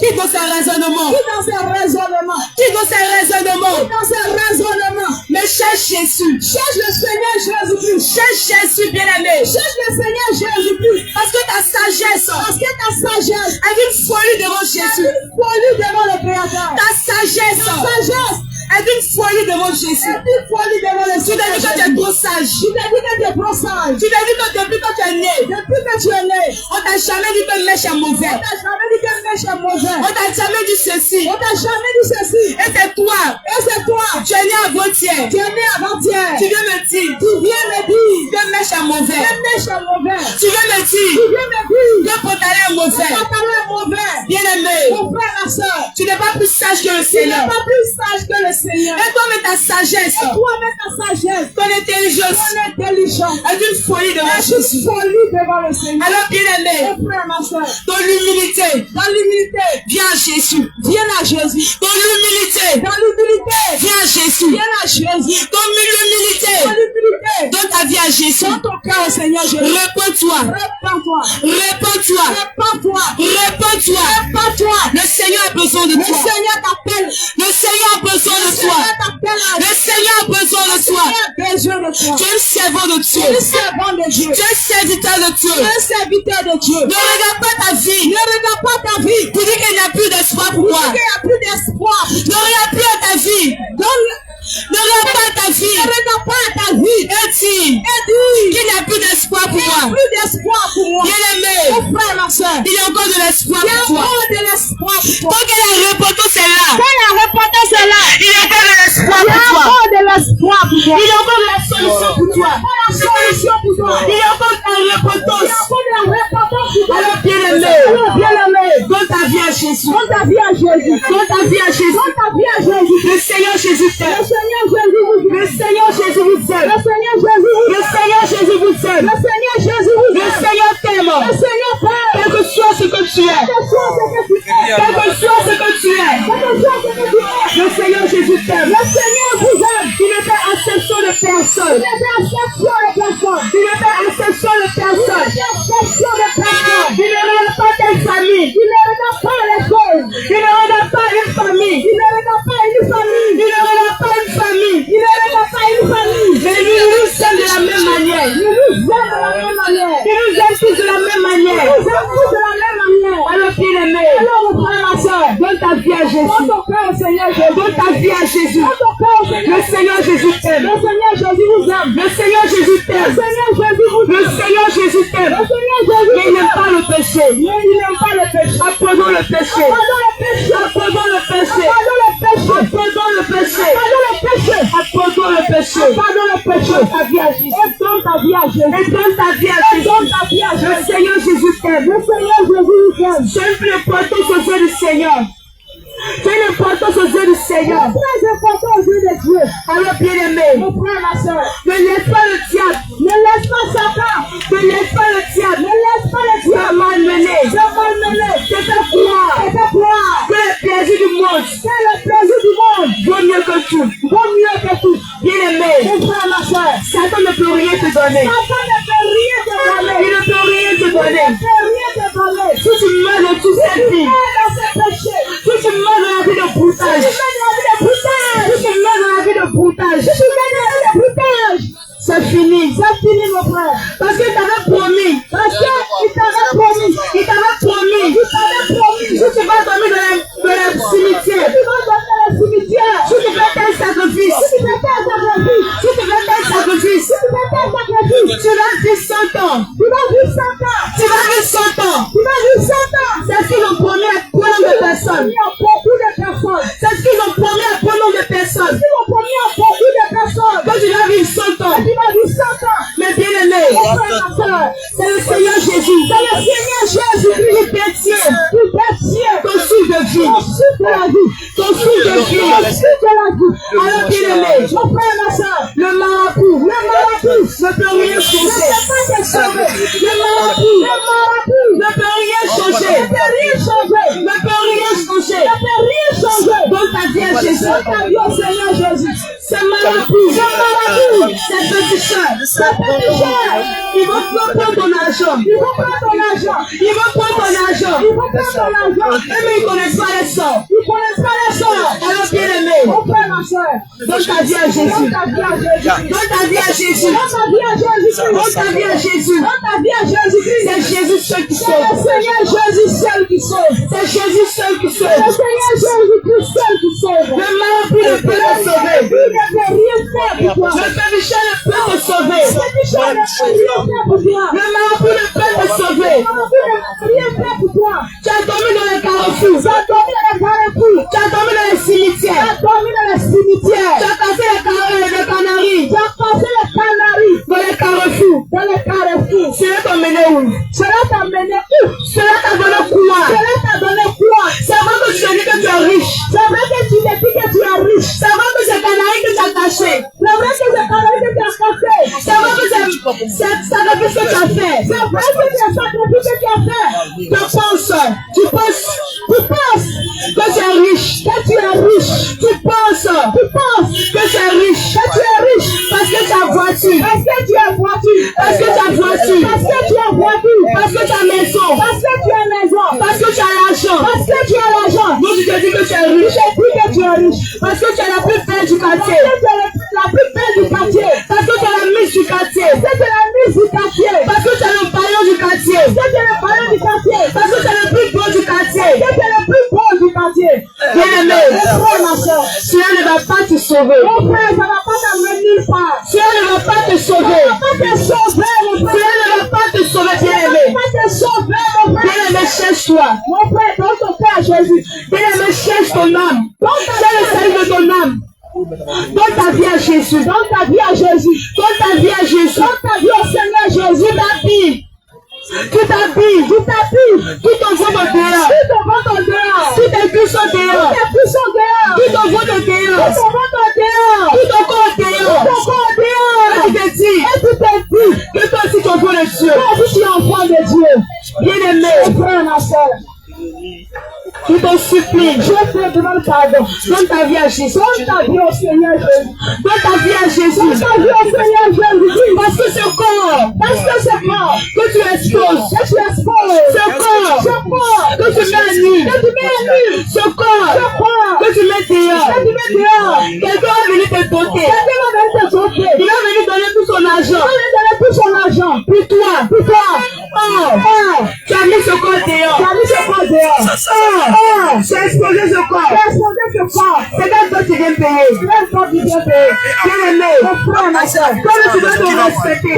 Qui dans ses raisonnements, qui dans ces raisonnements, qui dans ses raisonnements, qui dans ces raisonnements, mais cherche Jésus, cherche le Seigneur Jésus-Christ, cherche Jésus bien-aimé, cherche le Seigneur Jésus-Christ, parce que ta sagesse parce que ta sagesse est une folie devant Jésus, folie devant le Créateur, ta sagesse sagesse est une folie devant Jésus. est une folie devant le Tu t'es dit que tu es trop sage, Tu t'es dit que tu es trop sage. tu t'es dit que depuis que tu es né, Depuis que tu es né, on t'a jamais dit que le mèche est mauvais, on t'a jamais dit que le mèche est mauvais. on t'a jamais dit ceci, On t'a jamais dit ceci. et c'est toi, Et c'est toi. tu es né avant-hier, Tu es né avant-hier. tu viens me dire Tu viens me dire que le mèche est mauvais, que le mèche est mauvais. tu viens me Tu dire viens me dire que le pantalon est que mauvais. le pantalon est mauvais. Bien-aimé, Mon frère, ma soeur, tu n'es pas plus sage que le tu n'es Seigneur. pas plus sage que le Seigneur. Et toi, mais ta sagesse, Et toi, avec ta sagesse, ton intelligence ton intelligence, est une folie devant est une Jésus. folie devant le Seigneur. Alors, bien-aimé, Mon frère, ma soeur, ton humilité, dans l'humilité, viens à Jésus. viens à Jésus. Ton humilité, Dans l'humilité, viens à Jésus. viens à Jésus. Ton humilité, Dans l'humilité, donne ta vie à Jésus. dans ton cœur, Seigneur Jésus. Réponds-toi, Répands-toi. réponds-toi, Répands-toi. réponds-toi. Répands-toi. Le Seigneur a besoin de Le toi. Seigneur t'appelle. Le Seigneur a besoin Le de toi. Seigneur t'appelle à Le Seigneur a besoin de toi. besoin de toi. Tu es un servant de Tu es Dieu. servant de Dieu. Tu es un serviteur de Tu es Dieu. un serviteur de Dieu. Ne regarde pas ta vie Ne regarde pas ta vie. pour dire qu'il n'y a plus d'espoir pour toi. Il n'y a plus d'espoir. Ne regarde plus à ta vie. Ne regarde pas à ta vie. Ne regarde pas à ta vie. Et dis Et dis qu'il n'y a plus d'espoir pour il n'y a moi. plus d'espoir pour moi. Bien-aimé, Mon frère, ma soeur, il y a encore de l'espoir il y a pour toi. encore de l'espoir pour toi. Tant que la réponse est là, Quand la réponse est là, il y a encore de l'espoir il y a pour toi. encore de l'espoir pour toi. Il y a encore de la solution pour toi. La solution pour toi. Il y a encore de la Il y a réponse. encore de la réponse pour toi. Alors, bien-aimé, Bien-aimé, donne ta vie à Jésus. donne ta vie à Jésus. Donne ta vie à Jésus. Donne ta vie à Jésus. Le Seigneur Jésus Le t'aime. Seigneur Jésus vous Le aime. Seigneur Jésus vous aime. Le Seigneur Jésus vous Le aime. Seigneur Jésus vous aime. Le Seigneur Jésus vous Le aime. Seigneur t'aime. Le Seigneur t'aime. Quel que soit ce que tu es. Que soit ce que tu es. Quel que soit ce que tu es. Que soit ce que tu es. Le Seigneur Jésus t'aime. Le Seigneur vous aime. Tu ne fais exception de personne. Il ne fait exception de personne. Tu ne fais exception de Il ne personne. fait exception de personne. Tu ne regardes pas ta famille. Il ne regarde pas les choses. Tu ne regardes pas une famille. Il ne regarde pas une famille. Tu ne regardes pas une famille. Il ne regarde pas une famille. Mais nous sommes de la même manière. Il nous aime de la même manière. Tu nous aimes tous de la même Il manière. nous aime tous de la même manière. Alors, bien-aimé, Alors, mon frère, ma soeur, donne ta vie à donne Jésus. ton cœur au Seigneur Jésus. Donne ta vie à Jésus. Donne ton cœur au Seigneur. Le Seigneur Jésus t'aime. Le Seigneur Jésus vous aime. Le Seigneur Jésus Le t'aime. Seigneur Jésus vous Le aime. Seigneur Jésus t'aime. Le Seigneur Jésus Mais il n'aime pas le péché. Mais il n'aime pas le péché. Apprenons le péché. Pardon le péché. Apprenons le péché. Pardon le péché. Apprenons le péché. Pardon le péché. Apprenons le péché. Pardon le péché. Donne ta vie à Jésus. Et donne ta vie à Jésus. Et donne ta vie à Et Jésus. donne ta vie à Le Jésus. Seigneur Jésus t'aime. Le Seigneur Jésus vous aime. Donne plus d'importance aux yeux du Seigneur. Donne l'importance aux yeux du Seigneur. Très important aux yeux de Dieu. Alors, bien-aimé, Mon frère, ma soeur, ne laisse pas le diable. ne laisse pas Satan. Ne laisse pas le diable. Ne laisse pas le Tu as diable. malmené. Je malmené. Te faire croire Et te croire que le plaisir du monde que le plaisir du monde vaut mieux que tout. vaut mieux que tout. Bien-aimé, Mon frère, ma soeur, Satan ne peut rien te donner. Satan ne peut rien te donner. Il ne peut rien te Il donner. ne peut rien te donner. Si tu meurs dans toute cette vie, Dans ce péché. si tu meurs dans la vie de broutage, Tu mets dans la vie de broutage. si tu meurs dans la vie de broutage, Tu mets dans la vie de broutage. c'est fini. C'est fini, mon frère. Parce que tu avais promis. Parce qu'il t'avait promis. Il t'avait promis. Il t'avait promis. Si tu vas dormir dans le cimetière, Tu vas dormir dans le cimetière. si tu fais tel sacrifice, Si tu fais tel sacrifice. si tu fais tel sacrifice, Si tu fais tel sacrifice. tu vas vivre 100 ans. Tu vas vivre 100 ans. Tu vas vivre 100 ans. Tu vas vivre 100 ans. C'est ce qu'ils ont promis à plein de personnes. Il y a beaucoup de personnes. C'est ce qu'ils ont promis à plein de personnes. Ils ont promis à beaucoup de personnes. Que tu vas vivre 100 ans. Tu vas vivre 100 ans. Mais bien aimé, Mon frère, soeur, c'est le Seigneur Jésus. C'est le Seigneur Jésus qui détient ton souffle de vie. Ton souffle de la vie. Ton souffle de vie. Ton souffle de la vie. Alors qu'il aimé, mon frère, ma soeur, le marabout ne peut rien changer. Le marabout ne peut rien changer. Ne peut rien changer. Dans ta vie à Jésus. Dans ta vie au Seigneur Jésus. Ce marabout, cette petite soeur, ils vont prendre ton argent. Ils vont prendre ton argent. Mais ils ne connaissent pas les sorts. Alors bien aimé, mon frère, ma soeur, donne ta vie à Jésus. Donne ta vie à Jésus. C'est Jésus seul qui sauve. C'est Jésus seul qui sauve. Le marabout ne peut te sauver. Le péché ne peut te sauver. Le marabout ne peut te sauver. Tu as dormi dans les carrefours. Tu as dormi dans les cimetières. Tu as cassé les canaries. Dans les carrefours. Cela t'a mené où? Cela t'a donné quoi? C'est vrai que tu as dit que tu es riche. C'est vrai que c'est canaries que tu as caché. C'est vrai que c'est sacrifice que tu as fait. Tu penses que tu es riche. Tu penses que tu es riche. Parce que tu as voiture. Parce que tu as maison. Parce que tu as l'argent. Donc tu te dis que tu es riche. Parce que tu as la plus belle du quartier. Parce que tu as la mise du quartier. Parce que tu as le paillon du quartier. Parce que tu as le plus beau du quartier. Bien aimé, cela ne va pas te sauver. Cela ne va pas te sauver. Bien aimé. Bien aimé, cherche-toi. Bien aimé, cherche ton âme. C'est le salut de ton âme. Donne ta vie à Jésus. Donne ta vie au Seigneur Jésus. Tu t'habilles. Tu t'envoies dehors. Tu t'habilles dehors. Tu t'envoies dehors. Tu t'envoies dehors. Et tu te dis que toi aussi tu envoies de Dieu. Bien aimé, frère, ma soeur. Je t'en supplie, je te demande pardon. Donne ta vie à Jésus. Donne ta vie au Seigneur Jésus. Parce que ce corps que tu exposes, ce corps que tu mets à nu, ce corps que tu mets dehors, quelqu'un va venir te doter. Il va venir donner tout son argent. Puis toi, tu as mis ce corps dehors. Tu as exposé ce corps. C'est quand toi tu viens payer. Bien aimé, comme tu dois te respecter.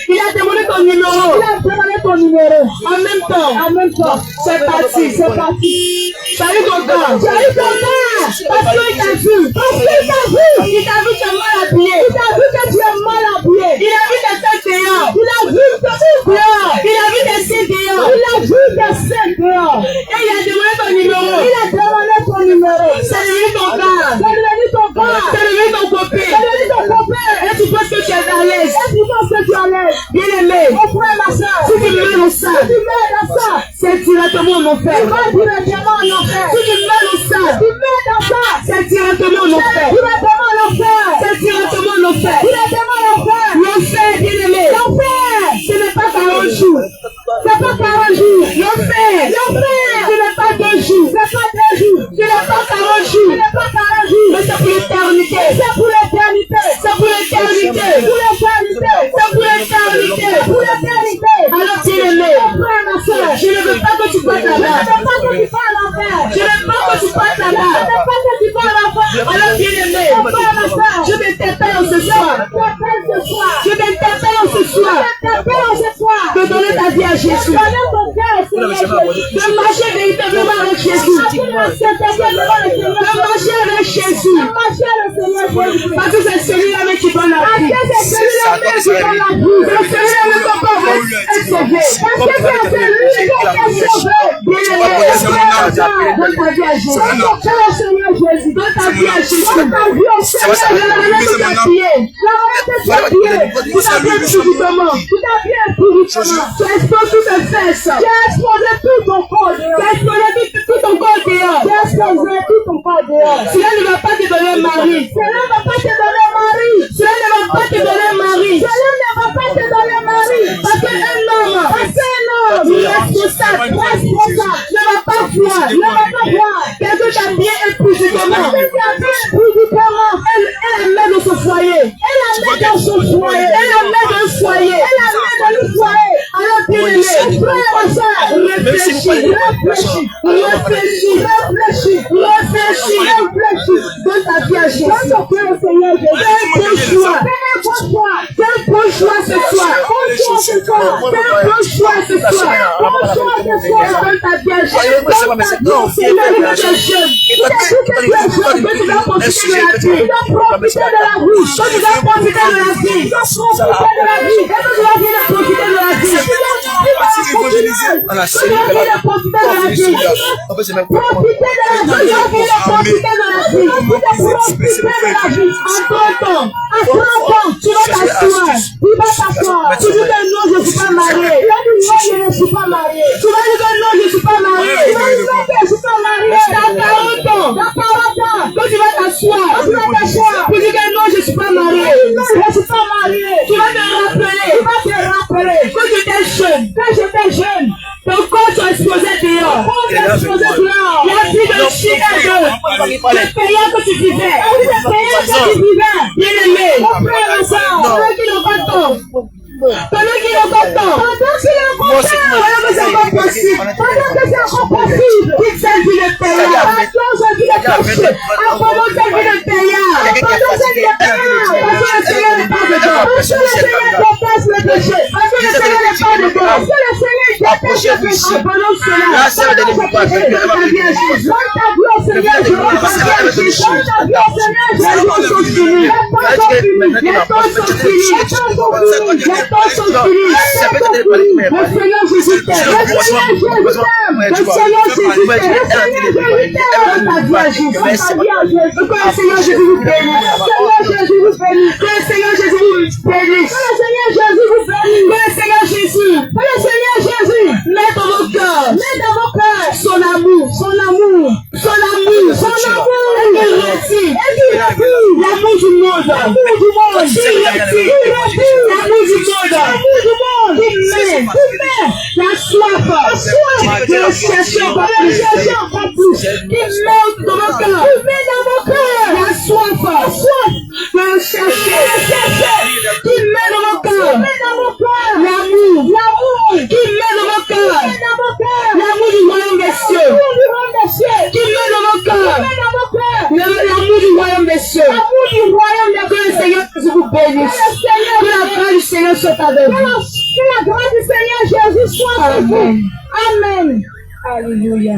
Il a demandé ton numéro. En même temps, c'est parti. Salut ton gars. Parce qu'il t'a vu. Il t'a vu que tu es mal habillé. Il a vu tes têtes dehors. Il a vu tes seins dehors. Et il a demandé ton numéro. C'est devenu ton gars. C'est devenu ton copain. Et tu penses que tu es à l'aise. Bien aimé, si tu mets dans ça, c'est directement en enfer. Si tu mets dans ça, c'est directement en enfer. L'enfer, bien aimé, ce n'est pas 40 jours. L'enfer, ce n'est pas 2 jours. Ce n'est pas 40 jours. Mais c'est pour l'éternité. Alors bien aimé, je ne veux pas que tu partes là-bas. Je veux pas que tu partes là-bas. Alors bien-aimé, je t'interpelle ce soir. Je t'interpelle ce soir. De donner ta vie à Jésus. De marcher véritablement avec Jésus. De marcher avec Jésus. Parce que c'est celui-là même qui donne la vie. C'est celui-là même qui donne la vie. C'est celui-là même qui peut être sauvé. Parce que c'est celui qui est sauvé. Bien-aimé, donne ta vie à Jésus. Donne ta vie à Jésus. Donne ta vie au Seigneur. Tout a bien physiquement. Tu exposes toutes tes fesses. Tu as exposé tout ton corps dehors. Tu as exposé tout ton corps dehors. Cela ne va pas te donner un mari. Cela ne va pas te donner un mari. Cela ne va pas te donner un mari. Cela ne va pas te donner un mari. Parce qu'un homme, responsable, ne va pas voir. Quelqu'un t'a bien physiquement. Elle la met dans son foyer. Elle la met dans son foyer. Elle la met dans le foyer. Elle la met dans le foyer. Alors bien-aimé, réfléchis. Donne ta vie à Jésus. Quel bon choix ce soir. Quel bon choix ce soir. Donne ta vie à Jésus. Profiter de la vie. Tu vas t'asseoir. Tu dis que non, je ne suis pas marié. Tu vas dire que non, je ne suis pas marié. Tu vas dire que non, je ne suis pas marié. Dans 40 ans. Quand tu vas t'asseoir. Tu dis que non, je ne suis pas marié. Tu vas te rappeler. Quand tu étais jeune. Ton corps tu as exposé dehors. La vie de Chicago. Le pays que tu vivais. Bien-aimé. Celui qui n'a pas tort. Celui qui n'a pas tort. Pendant que c'est pas possible. Quitte cette vie de pays. Attends cette vie de péché. Abandonne cette vie de pays. Abandonne cette vie de pays. Parce que le Seigneur n'est pas de toi. Parce que le Seigneur déteste le péché. Parce que le Seigneur n'est pas de toi. Parce que le Seigneur déteste le péché. Abandonne cela. Donne ta vie à Jésus. Donne ta vie au Seigneur. Donne ta vie à Jésus. Donne ta vie au Seigneur. Les temps sont finis. Les temps sont finis. Les temps sont finis. Le Seigneur Jésus t'aime. Le Seigneur Jésus t'aime. Le Seigneur Jésus t'aime. Donne ta vie à Jésus. Donne ta vie à Jésus. Que le Seigneur Jésus vous bénisse. Que le Seigneur Jésus vous bénisse. Que le Seigneur Jésus vous bénisse. Que le Seigneur Jésus. Que le Seigneur Jésus. Mets dans vos cœurs. Mets dans vos cœurs. Son amour. Son amour. Son amour. Son amour. L'amour du monde. L'amour du monde. L'amour du monde. La soif. De chercher encore plus. Qui met dans mon cœur. La soif. De chercher. Qui met dans mon cœur. L'amour. Qui met dans mon cœur. L'amour du royaume des cieux. Qui met dans mon cœur. L'amour du royaume des cieux. Que le Seigneur vous bénisse. Que la grâce du Seigneur soit avec vous. Que la grâce du Seigneur Jésus soit avec vous. Amen. Alléluia.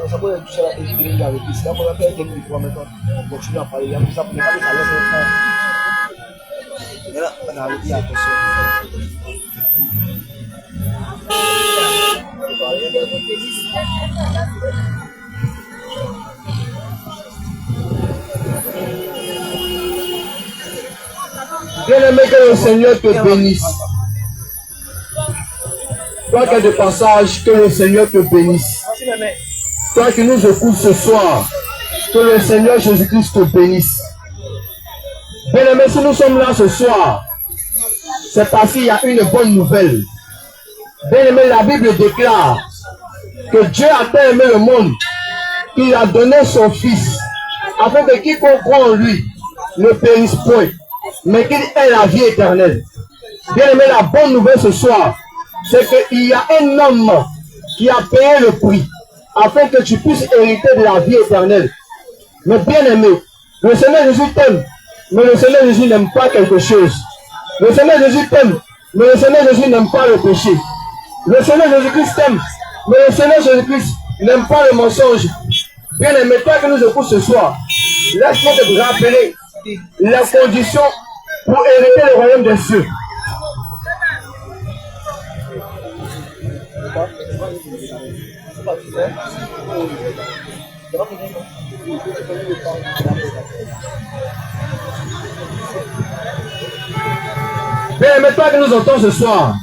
Ça peut toucher la équipe avec lui. C'est d'abord la paix qui nous maintenant. On continue à parler. Il y a tout ça pour nous parler. Et là, on a arrêté la question. Bien-aimé, que le Seigneur te bénisse. Toi qui es de passage, que le Seigneur te bénisse. Toi qui nous écoutes ce soir, que le Seigneur Jésus-Christ te bénisse. Bien-aimé, si nous sommes là ce soir, c'est parce qu'il y a une bonne nouvelle. Bien-aimé, la Bible déclare que Dieu a tant aimé le monde qu'il a donné son Fils, afin que quiconque croit en lui ne périsse point, mais qu'il ait la vie éternelle. Bien aimé, la bonne nouvelle ce soir, c'est qu'il y a un homme qui a payé le prix, afin que tu puisses hériter de la vie éternelle. Mais bien aimé, le Seigneur Jésus t'aime, mais le Seigneur Jésus n'aime pas quelque chose. Le Seigneur Jésus t'aime, mais le Seigneur Jésus n'aime pas le péché. Le Seigneur Jésus-Christ t'aime, mais le Seigneur Jésus-Christ n'aime pas le mensonge. Bien aimé, toi que nous écoutons ce soir, laisse-moi te rappeler la condition pour hériter le royaume des cieux. Bien aimé, toi que nous entends ce soir.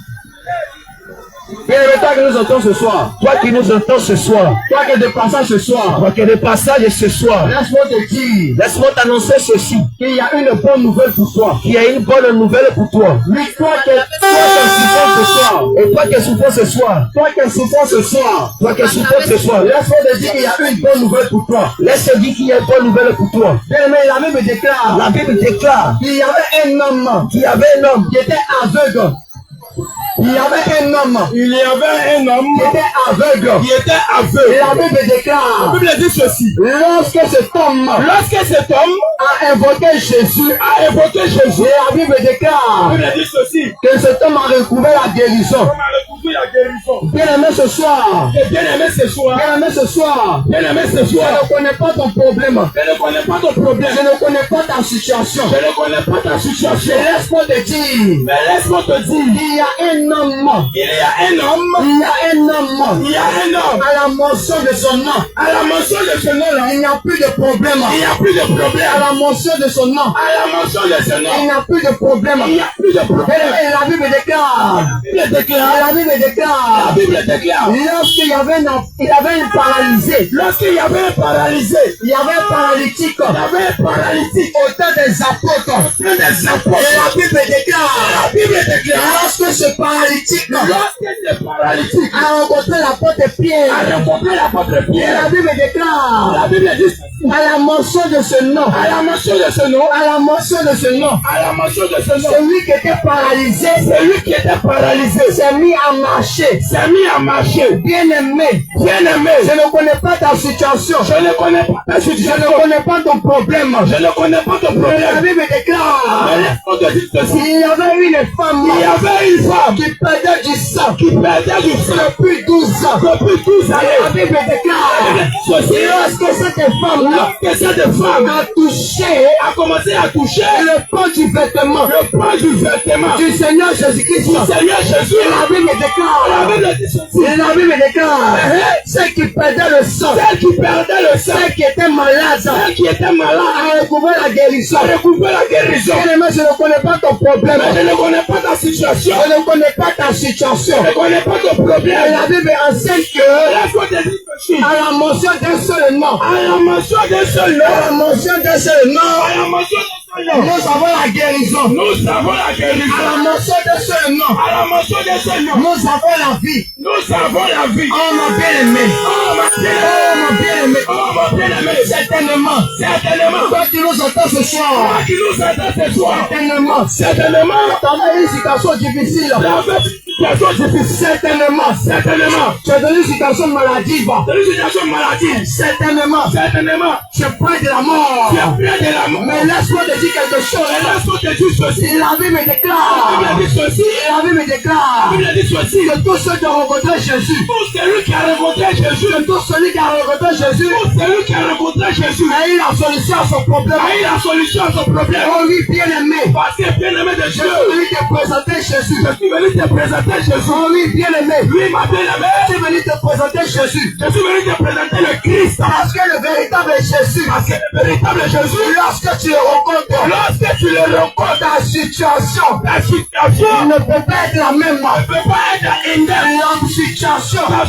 Bien aimé, toi qui nous entends ce soir. Toi qui nous entends ce soir. Toi qui es de passage ce soir. Toi qui es de passage ce soir. Laisse-moi te dire. Laisse-moi t'annoncer ceci. Qu'il y a une bonne nouvelle pour toi. Qu'il y a une bonne nouvelle pour toi. Oui, toi qui souffres ce soir. Et toi qui souffres ce soir. Toi qui souffres ce soir. Toi qui souffres ce soir. Laisse-moi te dire qu'il y a une bonne nouvelle pour toi. Laisse-moi te dire qu'il y a une bonne nouvelle pour toi. Bien aimé, la Bible déclare. La Bible déclare. Qu'il y avait un homme. Qu'il y avait un homme. Qui était aveugle. Il y avait un homme. Il y avait un homme qui était aveugle. Et la Bible déclare. La Bible dit ceci. Lorsque cet homme a invoqué Jésus. Et la Bible déclare. La Bible dit ceci. Que cet homme a recouvré la guérison. Bien aimé ce soir. Bien aimé ce soir. Je ne connais pas ton problème. Je ne connais pas ta situation. Laisse-moi te dire. Il y a un homme. À la mention de son nom. Il n'y a plus de problème. À la mention de son nom. Il n'y a plus de problème. Et la Bible déclare. La Bible déclare. Lorsqu'il y avait un paralysé. Il y avait un paralytique. Au temps des apôtres. Et la Bible déclare. Lorsque ce paralytique a rencontré l'apôtre Pierre. La Bible déclare. À la mention de ce nom. Celui qui était paralysé. S'est mis à marcher. Bien aimé. Je ne connais pas ta situation. Je ne connais pas ton problème. La Bible déclare. Il y avait une femme qui perdait du sang depuis 12 ans. La Bible déclare. Lorsque cette femme a commencé à toucher le pan du vêtement du Seigneur Jésus-Christ. La Bible déclare. Celle qui perdait le sang. Celle qui était malade. A recouvert la guérison. Bien aimé, je ne connais pas ton problème. Je ne connais pas ta situation. Je connais pas ton problème. La Bible enseigne que à la mention d'un seul nom. Nous avons la guérison. À la mention d'un seul nom. Nous avons la vie. Oh mon bien-aimé. Certainement. Toi qui nous entends ce soir. Certainement. Tu as une situation difficile. Certainement. Tu es dans une situation maladive. Certainement. Tu es près de la mort. Mais laisse-moi te dire quelque chose. La Bible déclare. Que tous ceux qui ont rencontré Jésus. Que tous celui qui a rencontré Jésus. A eu la solution à son problème. Oh oui, bien-aimé. Je suis venu te présenter Jésus. Oh oui, bien-aimé. Je suis venu te présenter Jésus. Le Christ. Parce que le véritable Jésus. Lorsque tu le rencontres, ta situation ne peut pas être la même. La situation quand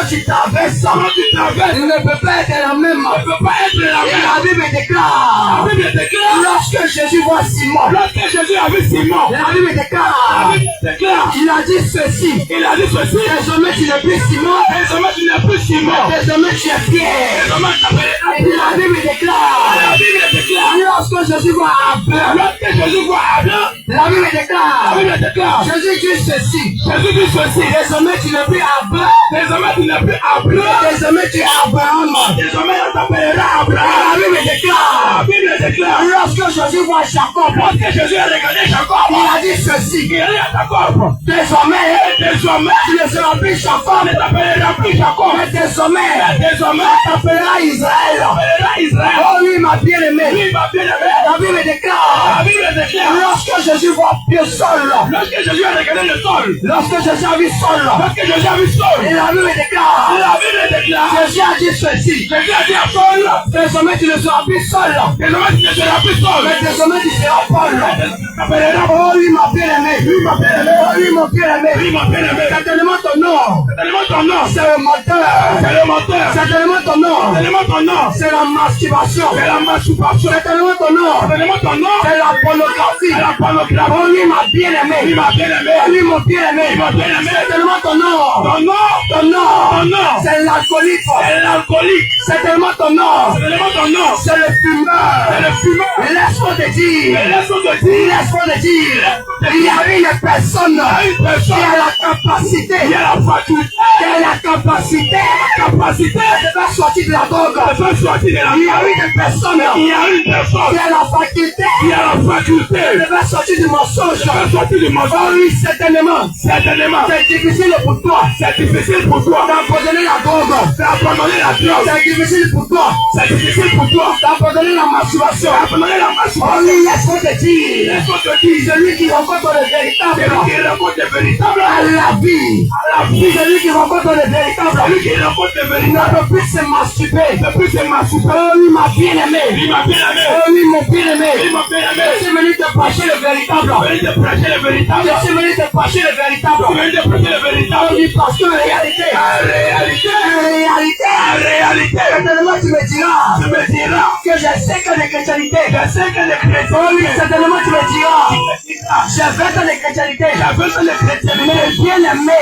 tu traverses ne peut pas être la même. peut pas être la Et même. la Bible déclare, La Bible déclare, lorsque Jésus voit Simon, lorsque Jésus a vu Simon, la Bible la déclare, Bible déclare, il a dit ceci, il a dit ceci, désormais tu n'es plus Simon, désormais tu n'es plus Simon, désormais tu es Pierre. désormais tu t'appelleras Et la Bible La déclare, Bible déclare, lorsque Jésus voit Abraham, lorsque Jésus voit Abraham, la Bible la déclare, Bible déclare, Jésus dit ceci, Jésus dit ceci, désormais tu n'es plus Abraham, désormais tu n'es plus Abraham, désormais tu es Abraham. désormais on t'appellera La Abraham. Bible La déclare, Bible déclare, lorsque Jésus voit Jacob, lorsque Jésus a regardé Jacob, il a dit ceci, il a dit à Jacob, désormais désormais tu ne seras plus on Jacob, ne t'appellera plus Jacob, mais désormais désormais tu t'appelleras Israël. on t'appellera Israël. Oh oui, ma bien-aimée, Oui, ma bien-aimée, la Bible la déclare, Bible déclare, lorsque Jésus voit le sol, lorsque Jésus a regardé le sol, lorsque Jésus a vu sol, lorsque Jésus a vu et sol, la Bible déclare, la Bible déclare, Jésus a dit ceci, Jésus a dit à Paul, désormais tu ne seras plus seul, désormais tu ne seras plus sol, mais désormais tu seras Paul. t'appelleras Paul. Oh oui, ma bien-aimée, Oui, ma bien-aimée, oh oui, mon bien-aimé, oui, ma bien-aimée, certainement ton nom, tellement ton nom, c'est le moteur, c'est le moteur, certainement ton nom, tellement ton nom, c'est la masturbation, c'est la masturbation, certainement ton nom, tellement ton nom, c'est la pornographie. c'est la pornographie. Oh oui, ma Oui, bien-aimée, ma bien-aimée, oh oui, mon bien-aimé, oui, ma bien-aimée, certainement ton nom, ton nom, ton nom, ton nom, c'est l'alcoolique, c'est l'alcoolique, certainement ton nom, tellement ton nom, c'est le c'est fumeur. le fumeur. Laisse-moi te dire, Mais laisse-moi te dire, laisse-moi te dire, il y a une personne il y a une qui personne a la capacité, qui a la faculté, qui a la capacité capacité de faire sortir de la drogue. de faire sortir de la Il y a vie. une personne Il y a une qui personne a la faculté qui a la faculté de faire sortir du mensonge. de faire sortir du Oh mensonge. oui, certainement. Certainement, C'est difficile pour toi c'est difficile pour toi d'abandonner la drogue. d'abandonner la drogue. C'est difficile pour toi C'est difficile pour toi d'abandonner la masturbation. d'abandonner la Oh masturbation. oui, laisse-moi te dire, Laisse-moi te dire, celui qui rencontre le véritable celui qui rencontre le véritable à la vie, à la vie, celui qui rencontre le véritable celui qui rencontre le ne véritable peut plus se masturber. ne peut se masturber. Oh oui, ma bien-aimée. Oui, ma bien-aimée, Oh oui, mon bien-aimé. oui, ma bien-aimée, Je suis venu te prêcher le véritable. tu viens de prêcher le véritable. Je suis venu te prêcher le véritable. Tu viens de prêcher le Oh véritable. oui, parce que la réalité, En réalité, la réalité, certainement tu me diras tu me diras, que j'ai 5 ans de chrétienté. je sais que les chrétiens, Oh oui, certainement tu me diras, j'ai 20 ans de chrétienté. j'avais fait les chrétiens, Mais bien-aimé,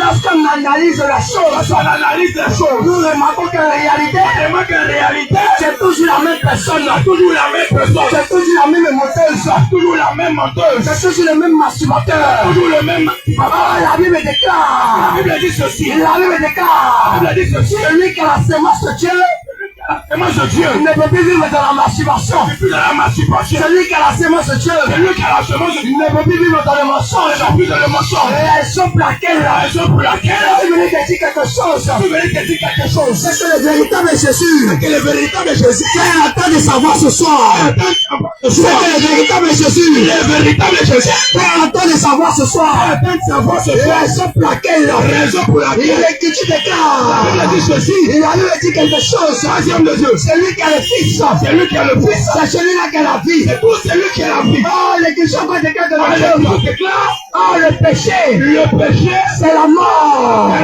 lorsqu'on analyse la chose, lorsqu'on analyse les choses, nous remarquons qu'en réalité, vraiment qu'en réalité, c'est toujours la même personne, c'est toujours la même personne, c'est toujours la même moteuse, toujours la même menteuse, c'est toujours le même masturbateur. toujours le même. Oh, la Bible La déclare, Bible dit ceci, la Bible la déclare, Bible dit ceci, celui qui a la sémence de Dieu et moi je Dieu, ne peut plus vivre dans la masturbation. c'est plus dans la masturbation, Celui qui a la sémence de Dieu celui qui a la semence de Dieu, ne peut plus vivre dans le mensonge. c'est plus dans le mensonge. Raison pour laquelle La raison pour laquelle je venais te dire quelque chose. tu venais te dire quelque chose, C'est que le véritable Jésus, que le véritable Jésus, qui est en train de savoir ce soir, c'est que le véritable Jésus, le véritable Jésus, qui est en train de savoir ce soir, savoir ce soir, raison pour laquelle raison pour il laquelle est qui tu déclares. il a dit ceci, Il a lui dit quelque chose. troisième de Dieu, C'est lui qui a le Fils. c'est lui qui a le Fils, C'est celui-là qui a la vie. c'est tout celui qui a la vie. Oh, l'église encore déclare de la Alléluia, chose. déclare, Oh, le péché, le péché, c'est la mort.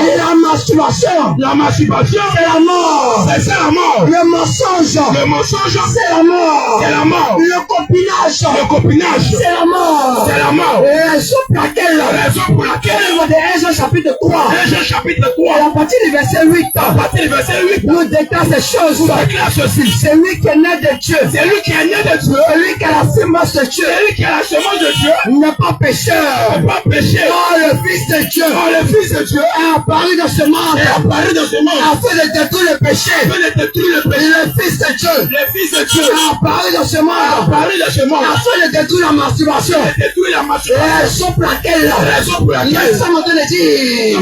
Et la masturbation, la masturbation, c'est la mort. c'est la mort. Le mensonge, Le mensonge, c'est la mort. c'est la mort. Le copinage, Le copinage, c'est la mort. c'est la mort. Et raison pour laquelle, La raison pour laquelle, livre de Êxode chapitre 3, Jean chapitre et 3, à partir du verset 8, à partir du verset 8, nous déclare ces choses. nous déclare ceci. C'est lui qui est né de Dieu. C'est lui qui est né de Dieu, Celui qui a la sémence de Dieu c'est lui qui a la semence de Dieu, n'est pas pécheur. n'est pas péché. Oh, le Fils de Dieu Quand le Fils de Dieu est apparu dans ce monde est apparu dans ce monde, afin de détruire le péché. afin de détruire le péché, Le Fils de Dieu le Fils de Dieu est apparu dans ce est monde apparu dans ce monde, afin de détruire la masturbation. de détruire la masturbation. Raison pour laquelle Raison pour laquelle nous sommes en train de dire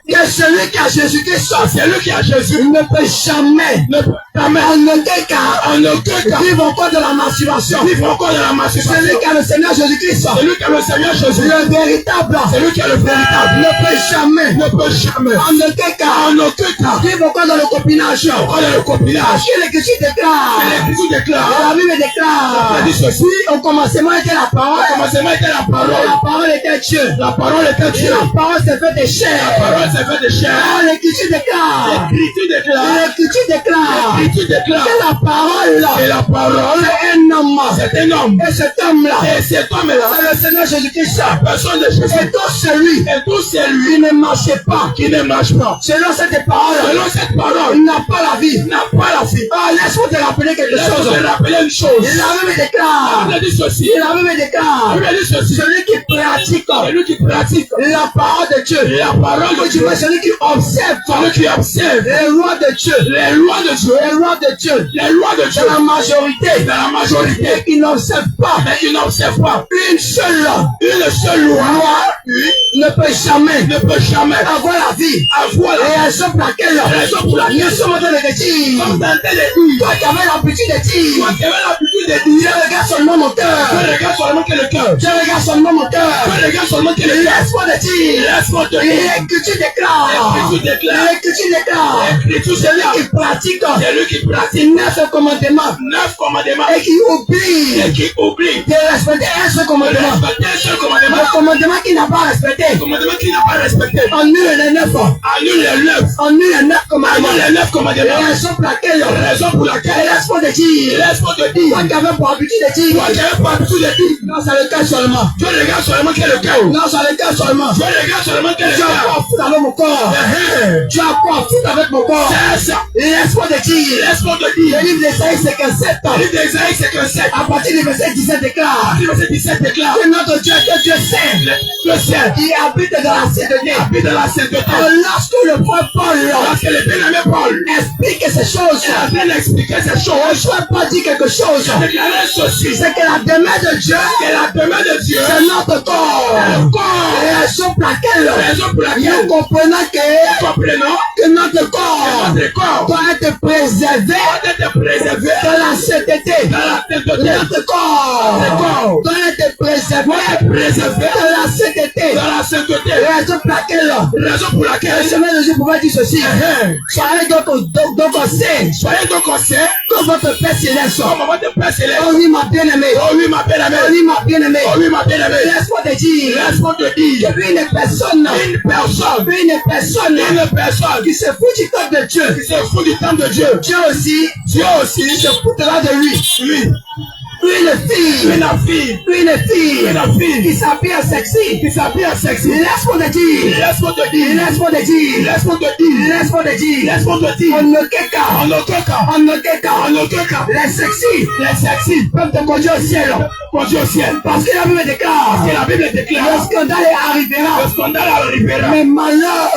que celui qui a Jésus-Christ, c'est lui qui a Jésus, ne peut jamais ne peut Ta mère. En aucun cas. Vivre encore de la masturbation. Celui qui a le Seigneur Jésus-Christ. Le véritable. Ne peut jamais. En aucun cas. Vivre encore dans le copinage. L'Écriture déclare. La Bible déclare. Si au commencement était la parole. La parole était Dieu. La parole s'est faite de chair. L'Écriture déclare. Que la parole c'est un homme. Et cet homme-là, c'est le Seigneur Jésus-Christ. Et tout celui qui ne marche pas. Selon cette parole, il n'a pas la vie. Laisse-moi te rappeler quelque chose. La Bible déclare. Celui qui pratique la parole de Dieu. Celui qui observe les lois de Dieu. C'est la majorité qui n'observe pas. Une seule loi ne peut jamais avoir la vie. Et raison pour laquelle nous sommes en train de dire. Toi qui avais l'habitude de dire. Je regarde seulement mon cœur. Laisse-moi te dire. L'Écriture déclare. Celui qui pratique 9 commandements et qui oublie de respecter un seul commandement. Le commandement qui n'a pas respecté. Annule les 9. Annule les 9 commandements. Raison pour laquelle laisse-moi te dire. Toi qui avais pour habitude de dire. Non, c'est le cœur seulement. Non, c'est le cœur seulement. Tu as quoi foutre avec mon corps. Laisse-moi te dire. Le livre d'Ésaïe 57. À partir du verset 17 déclare. Que notre Dieu saint. Il habite dans la sainteté. Lorsque le prophète Paul explique ces choses. Je ne souhaite pas dire quelque chose. C'est que la demeure de Dieu. C'est notre corps. Raison pour laquelle nous comprenons que notre corps doit être préservé dans la sainteté. Notre corps doit être préservé dans la sainteté. Raison pour laquelle le Seigneur Jésus pouvait dire ceci. Soyez donc conscients que votre Père céleste. Oh oui, ma bien-aimée. Laisse-moi te dire une personne qui se fout du temps de Dieu. Dieu aussi se foutera de lui. Une fille qui s'habille en sexy. Laisse-moi te dire. En aucun cas. Les sexy peuvent te conduire au ciel. Parce que la Bible déclare. Le scandale arrivera. Mais malheur.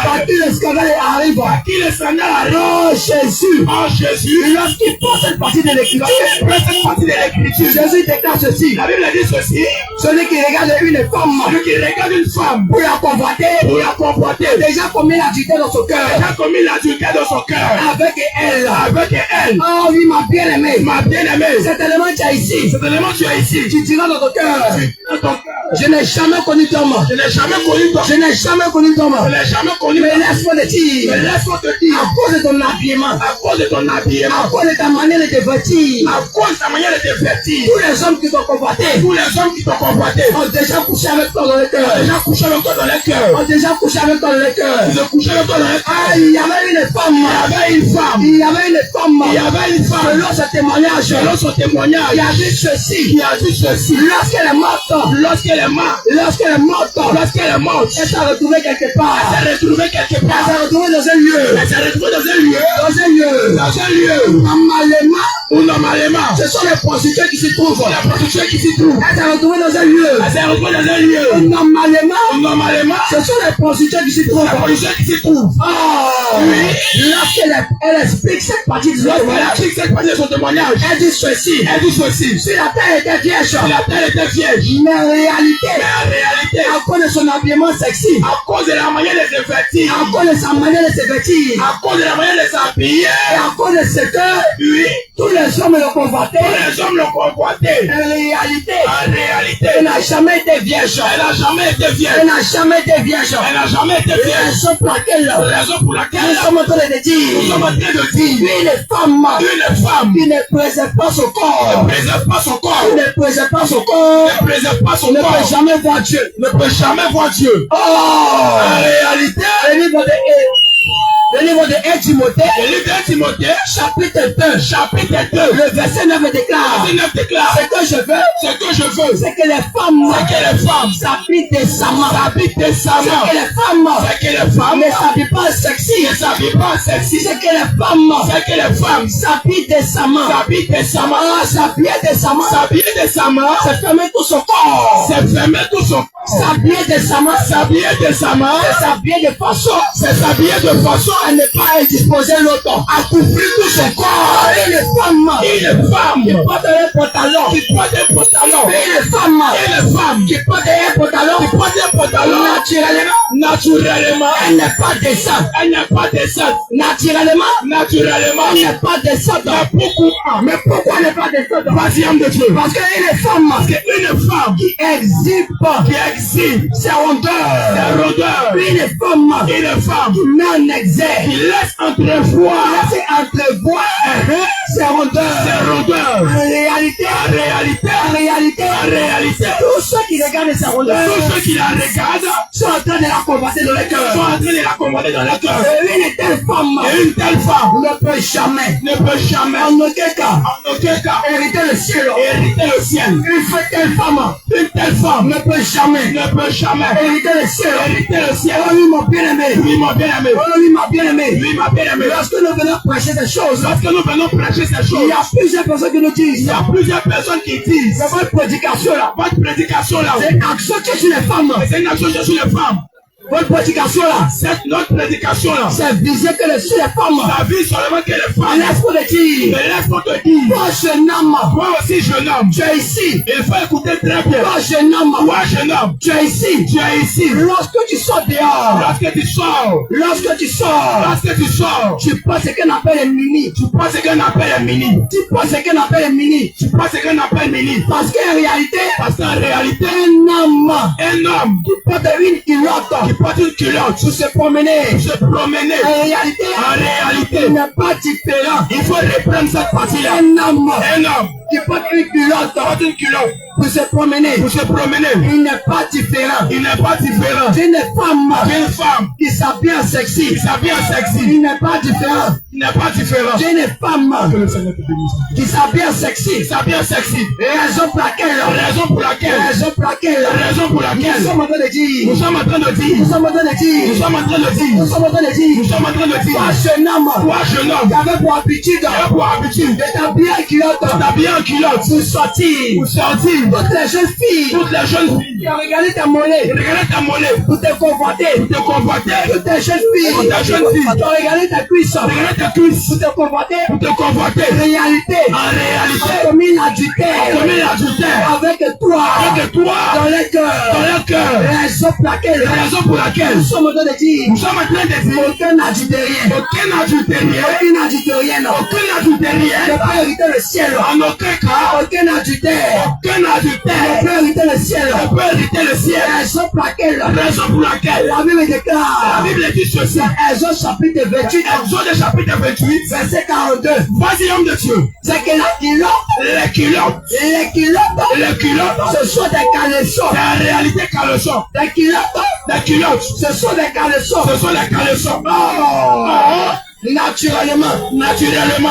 Par qui le scandale arrive. Oh Jésus. Lorsqu'il prend cette partie de l'Écriture. Jésus déclare ceci. La Bible dit ceci. Celui qui regarde une femme pour la convoiter. Déjà commis l'adultère dans son cœur. Avec elle. Oh oui, ma bien-aimée. Cet élément tu as ici. Tu diras dans ton cœur. Je n'ai jamais connu d'homme. Mais laisse-moi te dire. À cause de ton habillement. À cause de ta manière de te vêtir. Tous les hommes qui t'ont convoité. Ont déjà couché avec toi dans le cœur. Ah, il y avait une femme. Selon ce témoignage. Il a dit ceci. Lorsqu'elle est morte. Elle s'est retrouvée quelque part. Elle s'est retrouvée dans un lieu. Maman, ou normalement, ce sont les prostituées qui s'y trouvent. les prostituées qui s'y trouvent. Elles sont retrouvées dans un lieu. Elles se retrouvent dans un lieu. Ou Normalement, ce sont les prostituées qui s'y trouvent. les prostituées qui s'y trouvent. Oui. Lorsqu'elle explique cette partie de son Lorsqu'elle témoignage, explique cette partie de son témoignage, elle dit ceci. elle dit ceci. Si la terre était vierge, Si la terre était vierge, mais en réalité, à à cause de son habillement sexy, cause de la manière de se vêtir, à cause de sa manière de se vêtir, à cause de la manière de s'habiller, et à cause de ce que oui, tous les hommes le convoitaient, tous les hommes l'ont convoité. en réalité, En réalité, elle n'a jamais été vierge. elle n'a jamais été Elle vierge. n'a jamais été vierge. Elle n'a jamais été vierge. Raison pour laquelle Raison pour laquelle nous sommes en train de nous sommes en dire train de dire une femme qui ne préserve pas son corps, ne préserve pas son corps, qui ne préserve pas son corps, ne préserve pas son ne corps, peut jamais voir Dieu. ne peut jamais voir Dieu. Oh! En réalité, Le livre de 1 Timothée, le livre de Timothée, chapitre 2, chapitre 2, le verset 9 déclare, verset 9 déclare, ce que je veux, ce que je veux, c'est que les femmes s'habillent décemment. s'habillent C'est décemment, que les femmes c'est que les femmes ne s'habillent pas sexy. ne s'habillent pas sexy, C'est que les femmes c'est que les femmes s'habillent décemment. s'habillent décemment, S'habiller décemment, s'habiller décemment, c'est fermer tout son corps. c'est fermer tout son corps, S'habiller décemment, s'habiller décemment, c'est s'habiller de façon c'est s'habiller de façon à ne pas indisposer l'autre. à couvrir tout son corps. Et les femmes Et les femmes qui portent un pantalon, qui portent des pantalons, et les femmes et les femmes qui portent un pantalon, qui portent des pantalons, naturellement, elle n'est pas décente. elle n'est pas décente. Naturellement, Naturellement, elle n'est pas décente. mais pourquoi? Mais pourquoi elle n'est pas décente? Troisième de Dieu. Parce qu'une femme Une femme qui exhibe qui exhibe ses rondeurs, ses rondeurs, une femme qui met en exergue, qui laisse entrevoir entrevoir ses rondeurs. ses rondeurs. En réalité, En réalité, tous ceux qui regardent ses rondeurs tous ceux qui la regardent sont en train de la combattre dans le sont cœur. en train de la commander dans leur cœur. Et une telle femme Et une telle femme ne peut jamais, ne peut jamais, en aucun cas, en aucun cas, hériter le ciel. hériter le ciel. Une telle femme Une telle femme ne peut jamais ne peut jamais hériter le ciel. hériter le ciel. Oh oui, mon bien-aimé. Lui, mon bien-aimé, Oh oui, ma bien-aimée. lui, ma bien-aimée, Lorsque nous venons prêcher ces choses, lorsque nous venons prêcher ces il choses, y a plusieurs personnes qui nous il disent, y a plusieurs personnes qui disent, c'est votre prédication là, votre prédication là, c'est accentué sur les femmes. c'est une action sur les femmes. Votre prédication là, Cette notre prédication là, c'est viser que sur les femmes. ça vise seulement que les femmes. Laisse-moi te dire, Mais laisse-moi te dire, toi jeune homme, toi aussi jeune homme, tu es ici. il faut écouter très bien. Toi jeune homme, Toi jeune homme, tu es ici. tu es ici. Lorsque tu sors dehors, Lorsque tu sors, tu prends ce qu'on appelle un mini. tu prends ce qu'on appelle un mini. Tu prends ce qu'on appelle un mini. Tu prends ce qu'on appelle mini. Parce qu'en réalité, Parce qu'en réalité, un homme qui porte une culotte porte une culotte pour se promener. se promener, En réalité, en réalité, il n'est pas différent. il faut reprendre cette partie-là. Un homme Un homme qui porte une culotte porte une culotte pour se promener, pour se promener. il n'est pas différent. Il n'est pas différent Une femme d'une femme qui s'habille en sexy, qui s'habille en sexy. il n'est pas différent. Il n'est pas différent. Une femme Que le Seigneur te bénisse. qui s'habille en Il sexy, s'habille en sexy. raison pour laquelle, Raison pour laquelle, raison pour laquelle, raison pour nous laquelle, sommes en train de nous dire, sommes en train de dire, nous sommes en train de nous dire, sommes en train de nous dire, sommes en train de nous dire, sommes en train de dire, toi jeune homme, toi jeune homme, qui avait pour habitude tu as pour habitude de t'habiller en culotte t'habiller en culotte pour sortir, pour sortir. toutes les jeunes filles Toutes les jeunes filles, qui ont regardé ta monnaie regardez ta mollet, pour te convoiter, te convoiter, toutes les jeunes filles Toutes les jeunes filles. qui ont regardé ta cuisse regardez ta cuisse, pour te convoiter, te convoiter. réalité, En réalité, ont commis l'adultère commis l'adultère avec toi avec toi dans les cœurs. dans leur cœur. Raison pour laquelle Raison pour laquelle nous sommes en train de dire nous sommes en train de dire aucun adultérien, aucun adultérien, aucune adultérienne aucun adultérien, ne peut hériter le ciel. en aucun cas, Aucun adultère aucun ne adultère peut hériter le ciel. ne peut hériter le ciel. Raison pour laquelle Raison pour laquelle la Bible la déclare, Bible dit ceci. Exode chapitre 28, Exode chapitre 28, verset 42, vas-y homme de Dieu, c'est que la les culottes, les culottes, ce sont des caleçons. c'est en réalité caleçon. Les culottes, Les culottes, ce sont des caleçons. ce sont les caleçons. Oh, naturellement, Naturellement,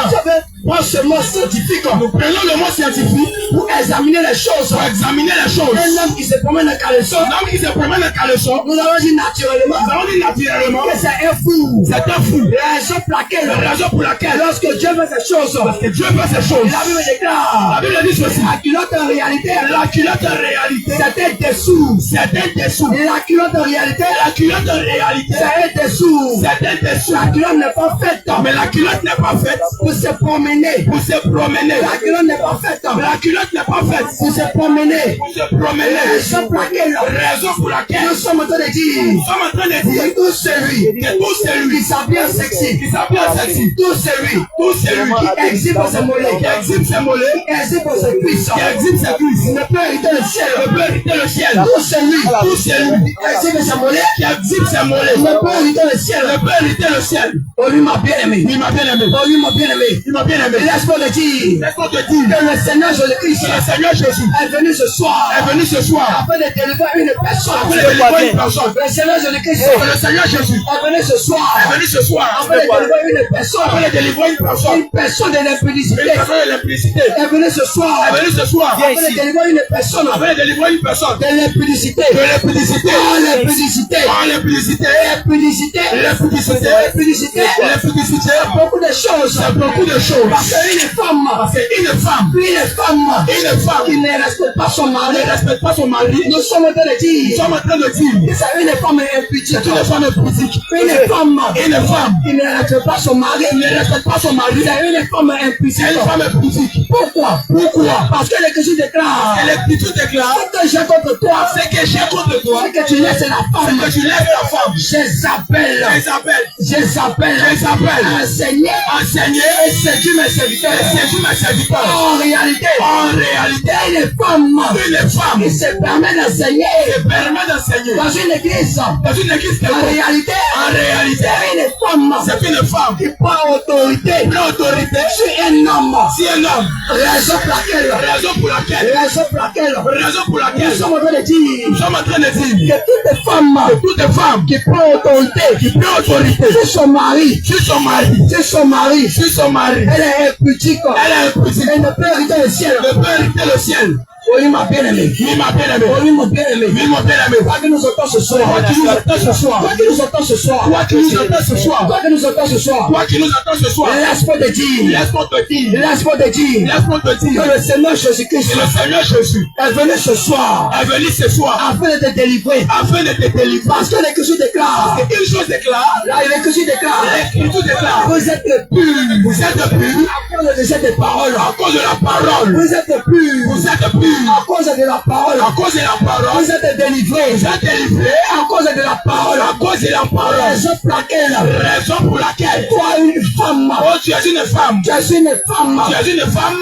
Prends ce mot scientifique. Nous prenons le mot scientifique pour examiner les choses. pour examiner les choses. Un homme qui se promène en caleçon. Un homme qui se promène en caleçon, Nous allons dire naturellement. nous allons dire naturellement Que c'est un fou. c'est un fou. La raison pour laquelle. La raison pour laquelle, Lorsque Dieu fait ces choses. parce que Dieu fait ces choses. La Bible déclare. La Bible dit ceci. La culotte en réalité. La culotte en réalité, C'est un dessous. c'est un dessous. La culotte en réalité. La culotte en réalité, C'est un dessous. c'est un dessous. La culotte n'est pas faite Mais la culotte n'est pas faite pour se promener. pour se promener. La culotte n'est pas faite La culotte n'est pas faite pour se promener. pour se promener. La raison pour laquelle Raison pour laquelle nous sommes en train de dire nous sommes en train de dire que tout celui que tout qui celui s'habille en sexy, qui s'appelle sexy, tout celui tout celui qui exhibe ses mollets, qui exhibe ses mollets, qui exhibe ses cuisses, qui exhibe ses cuisses, ne peut hériter le ciel. ne peut hériter le ciel. Tout celui Tout celui qui exhibe ses mollets qui exhibe ses mollets ne peut hériter le ciel. ne peut hériter le ciel. Oh lui m'a bien aimé. Il m'a bien aimé. Oh lui m'a bien aimé. Il m'a bien aimé. Laisse-moi te dire Laisse-moi te dire que le Seigneur Jésus-Christ que le Seigneur Jésus est venu ce soir est venu ce soir afin de délivrer une personne. afin de délivrer une personne. Le Seigneur Jésus-Christ Que le Seigneur Jésus est venu ce soir est venu ce soir afin de délivrer une personne. afin de délivrer une personne de l'impudicité. de l'impudicité. Est venu ce soir Est venu ce soir afin de délivrer une personne afin de délivrer une personne de l'impudicité. de l'impudicité. Oh l'impudicité. Par l'impudicité. L'impudicité. L'impudicité. L'impudicité. L'impudicité. Beaucoup de choses. C'est beaucoup de choses. Parce qu'une femme, Une femme qui ne respecte pas son mari, ne respecte pas son mari. nous sommes en train de Nous dire sommes en train de dire que c'est une femme impudique. c'est une femme impudique. Une femme Une femme qui ne respecte pas son mari, qui ne respecte pas son mari. c'est une femme impudique. C'est une femme impudique. Pourquoi? Pourquoi? Parce que l'Écriture déclare Et l'Écriture déclare ce que j'ai contre toi, c'est que j'ai contre toi, c'est que tu laisses la c'est femme. que tu laisses la femme. Jézabel, Jézabel enseigner enseigner et séduire mes serviteurs. et séduire mes serviteurs. En réalité, une femme qui se permet d'enseigner se permet d'enseigner dans une église. dans une église. En réalité, C'est une femme qui prend autorité prend autorité sur un homme. si un homme. Raison pour laquelle Raison pour laquelle nous sommes en train de dire nous sommes en train de dire que toute femme qui prend autorité prend autorité sur son mari, sur son mari, elle est impudique. elle est impudique. Elle ne peut hériter le ciel. Ne peut hériter le ciel. Oui, m'a bien aimé. Il m'a bien aimé. Oui, m'a bien aimé. Il m'a bien aimé. Toi qui nous entends ce soir. Toi qui nous entends ce soir. Toi qui nous entends ce soir. Toi qui nous entends ce soir. Toi qui nous entends ce soir. Toi qui nous entends ce soir. Laisse-moi te dire. Laisse-moi te dire. Laisse-moi te dire. Laisse-moi te dire. Que le Seigneur Jésus-Christ Que le Seigneur Jésus est venu ce soir est venu ce soir afin de te délivrer. afin de te délivrer. Parce que l'Écriture déclare. Et une chose déclare. L'Écriture déclare. L'Écriture déclare. Vous êtes purs. Vous êtes purs À cause de cette parole. à cause de la parole. Vous êtes purs. Vous êtes purs À cause de la parole. à cause de la parole. Vous êtes délivrés. Vous êtes délivrés À cause de la parole. à cause de la parole. Raison pour laquelle Raison pour laquelle toi une femme. oh, tu es une femme. Tu es une femme. Tu es une femme.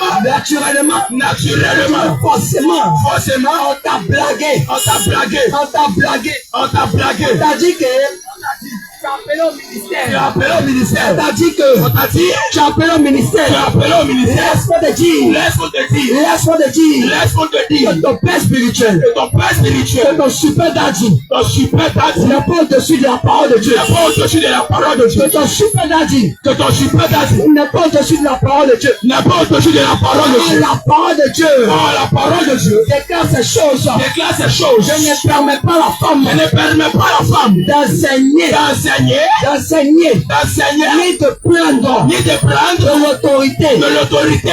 Naturellement. Forcément. Forcément. On t'a blagué. On t'a blagué. On t'a blagué. On t'a blagué. On t'a dit que tu as appelé au ministère. Tu as appelé au ministère. On t'a dit que On t'a dit. tu as appelé au Tu ministère. as appelé au ministère. Laisse-moi te dire. Laisse-moi te dire. Laisse-moi te dire. Laisse-moi te dire. Que ton père spirituel. Que ton père spirituel. Que ton super daddy. Ton super daddy. N'est pas au-dessus de la parole de Dieu. N'est pas au-dessus de la parole de Dieu. Que ton super daddy. Que ton super daddy. N'est pas au-dessus de la parole de Dieu. N'est pas au-dessus de la parole de Dieu. La parole de Dieu. Oh, la parole de Dieu Déclare ces choses. déclare ces choses. Je ne permets pas la femme Je ne permets pas la femme d'enseigner, d'enseigner, ni de prendre ni de prendre de l'autorité. de l'autorité.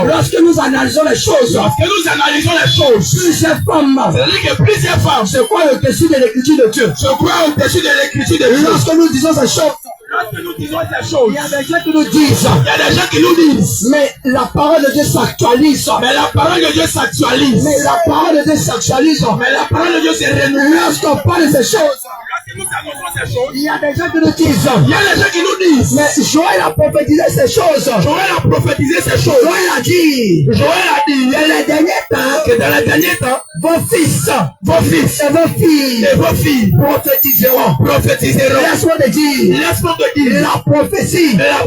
Lorsque nous analysons les choses, Lorsque nous analysons les choses, plusieurs femmes, c'est-à-dire que plusieurs femmes c'est quoi le dessus de l'écriture de Dieu? se croient au-dessus de l'écriture de Dieu. Lorsque nous disons ces choses, Lorsque nous disons ces choses, il y a des gens qui nous disent, il y a des gens qui nous disent, mais la parole de Dieu s'actualise. mais la parole de Dieu s'actualise. Mais la parole de Dieu s'actualise. Mais la parole de Dieu se renouvelle. Lorsqu'on parle de ces choses, Lorsque nous annonçons ces choses, il y a des gens qui nous disent, il y a des gens qui nous disent, mais Joël a prophétisé ces choses. Joël a prophétisé ces choses. Joël a dit, Joël a dit, dans les derniers temps, que dans les derniers temps, vos fils et vos filles prophétiseront. prophétiseront. Laisse-moi te dire, Laisse-moi te dire, la prophétie, la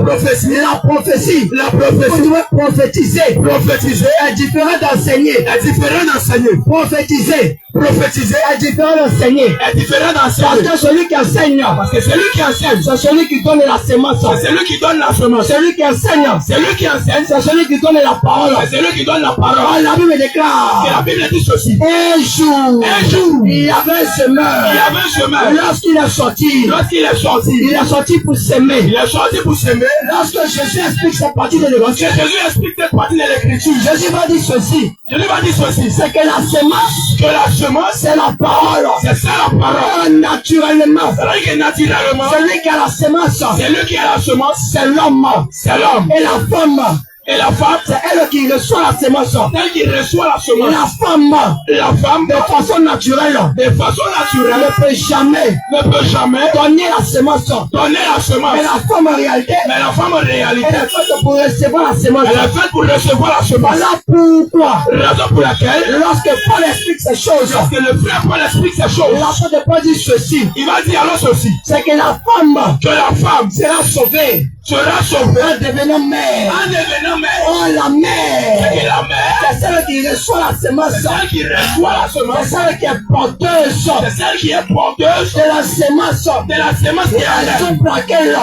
prophétie, vous devez prophétiser, prophétiser est différent d'enseigner. est différent d'enseigner. Prophétiser, prophétiser est différent d'enseigner. est différent Parce d'enseigner. que celui qui enseigne, Parce que celui qui enseigne, c'est celui qui donne la semence. c'est celui qui donne la semence. Celui qui enseigne, Celui qui enseigne, c'est celui qui donne la parole. c'est celui qui donne la Oh, parole. la Bible Et déclare, la Bible dit ceci. un jour, il y avait un semeur. Il y avait un chemin. Lorsqu'il est sorti, Lorsqu'il est sorti, il est sorti pour s'aimer. il est sorti pour s'aimer. Lorsque Jésus explique cette partie de Que l'évangile, Jésus explique cette partie de l'écriture. Jésus va dire ceci, Jésus va dire ceci. c'est que la semence, Que la semence, c'est la parole. c'est ça la parole. Naturellement, C'est-à-dire que naturellement, celui qui a la semence, c'est lui qui a la semence, c'est l'homme. c'est l'homme. Et la femme, Et la femme, c'est elle qui reçoit la semence. celle qui reçoit la semence. La femme, La femme, de façon naturelle, de façon naturelle, ne peut jamais ne peut jamais donner la semence. donner la semence. Mais la femme en réalité, Mais la femme en réalité, elle est faite pour recevoir la semence. elle est faite pour recevoir la semence. Voilà pourquoi, Raison pour laquelle, lorsque Paul explique ces choses, lorsque le frère Paul explique ces choses, l'apôtre Paul dit ceci, il va dire alors ceci, c'est que la femme que la femme sera sauvée sera sauvée en devenant mère. en devenant mère. Oh, la Et mère, la mère, c'est celle qui reçoit la semence. c'est celle qui reçoit la C'est semence. celle qui est porteuse C'est celle qui est porteuse de la semence. de la semence qui est Raison pour laquelle,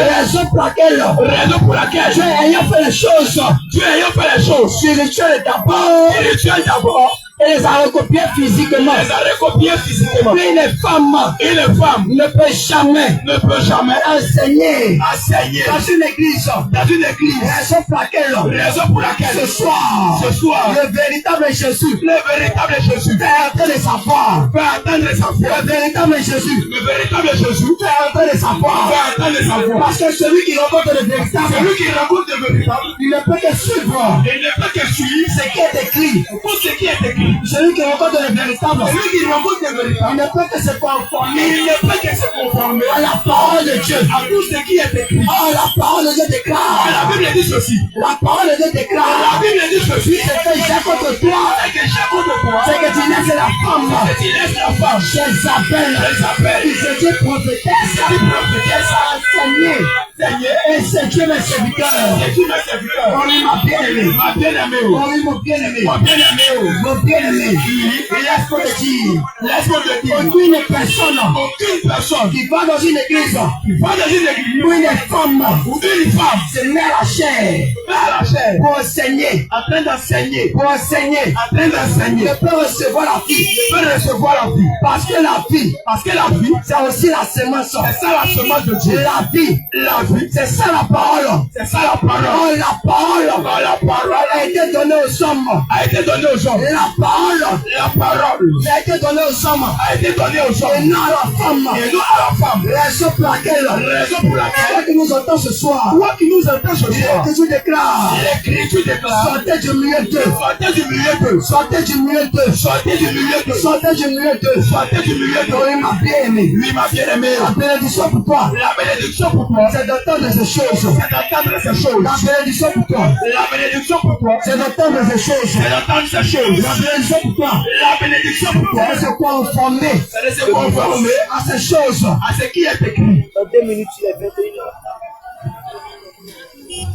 raison pour laquelle, Dieu ayant fait les choses Dieu ayant fait les choses spirituelles d'abord, spirituelles d'abord, et les a recopiées physiquement. les a recopiées physiquement. Puis les femmes Et les femmes ne peuvent jamais ne peuvent jamais enseigner enseigner dans une église. dans une église. Raison pour laquelle, Raison pour laquelle ce soir, le véritable Jésus véritable Jésus fait entrer de savoir. fait entendre sa voix. Le véritable Jésus Le véritable Jésus fait entrer de savoir. fait entendre sa voix. Parce que celui qui rencontre le véritable, Celui qui rencontre le véritable, il ne peut que suivre il ne peut que suivre ce qui est écrit. tout ce qui est écrit. Celui qui rencontre le véritable, Celui qui rencontre le il véritable, ne peut que se conformer il ne peut que se conformer à la parole de Dieu. à tout ce qui est écrit. Oh, la parole de Dieu Et déclare. la Bible dit ceci. La parole de Dieu La déclare. Bible dit ceci. C'est que j'ai contre toi, C'est que j'ai contre toi, c'est que tu laisses la femme. c'est qu'il laisse la femme. J'Isabelle, Isabelle, qui se dit prophétesse, prophétesse, enseignée. Seigneur, Et c'est Dieu mes serviteurs. c'est qui mes serviteurs. Oh, il m'a bien aimé. Ma bien-aimée, Oh, il m'a bien aimé. ma bien-aimée, Mon bien aimé. Et laisse-moi te dire, laisse-moi te dire, aucune personne aucune personne qui va dans une église qui va dans une église ou une femme ou une femme se met à la chair dans la chair, pour enseigner, en train d'enseigner, pour enseigner, en train d'enseigner, ne peut recevoir la vie. peut recevoir la vie. Parce que la vie, Parce que la vie, c'est aussi la semence. c'est ça la semence de Dieu. La vie, La vie, c'est ça la parole. c'est ça la parole. Oh, la parole Quand la parole a été donnée aux hommes. a été donnée aux hommes, La parole la parole a été donnée aux hommes. a été donnée aux Et hommes non à la femme. et non à la femme. Raison pour laquelle, Raison pour laquelle, toi qui nous entends ce soir, toi qui nous entends ce soir, que tu déclares, l'Écriture déclare, sortez du milieu d'eux. sortez du milieu d'eux, Sortez du milieu d'eux. sortez du milieu d'eux, Sortez du milieu d'eux. sortez du milieu d'eux. Oh, il m'a bien aimé. Lui m'a bien aimé. La bénédiction pour toi, La bénédiction pour toi, c'est d'entendre ces choses. c'est d'entendre ces choses. La bénédiction pour toi, La bénédiction pour toi, c'est d'entendre ces choses. c'est d'entendre ces choses. La bénédiction pour toi, La bénédiction pour toi, c'est de se conformer c'est de se conformer à ces choses. à ce qui est écrit. Dans 2 minutes, il est 21h.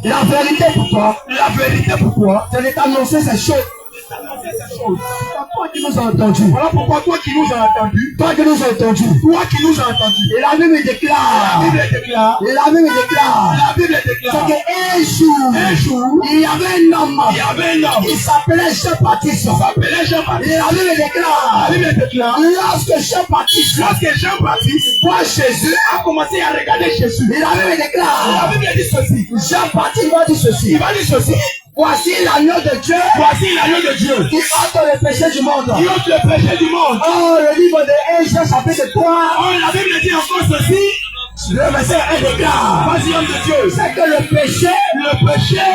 La vérité pour toi, La vérité pour toi, c'est de t'annoncer ces choses. c'est d'annoncer ces choses. Toi qui nous as entendus, Voilà pourquoi toi qui nous as entendus, toi qui nous as entendus, toi qui nous as entendus, et la Bible la déclare, Bible déclare, la Bible déclare, la Bible c'est déclare, qu'un jour, un jour, il y avait un homme il y avait un homme qui s'appelait Jean-Baptiste. qui s'appelait Jean-Baptiste. Et la Bible La déclare, Bible déclare, lorsque Jean-Baptiste lorsque Jean-Baptiste voit Jésus, a commencé à regarder Jésus, et la Bible la déclare, Bible dit ceci, Jean-Baptiste va dire ceci, il va dire ceci, voici l'agneau de Dieu voici l'agneau de Dieu qui ôte le péché du monde. qui ôte le péché du monde. Oh, le livre de 1 Jean chapitre 3, Oh, la Bible dit encore ceci, le verset 1 déclare, vas-y homme de Dieu, c'est que le péché,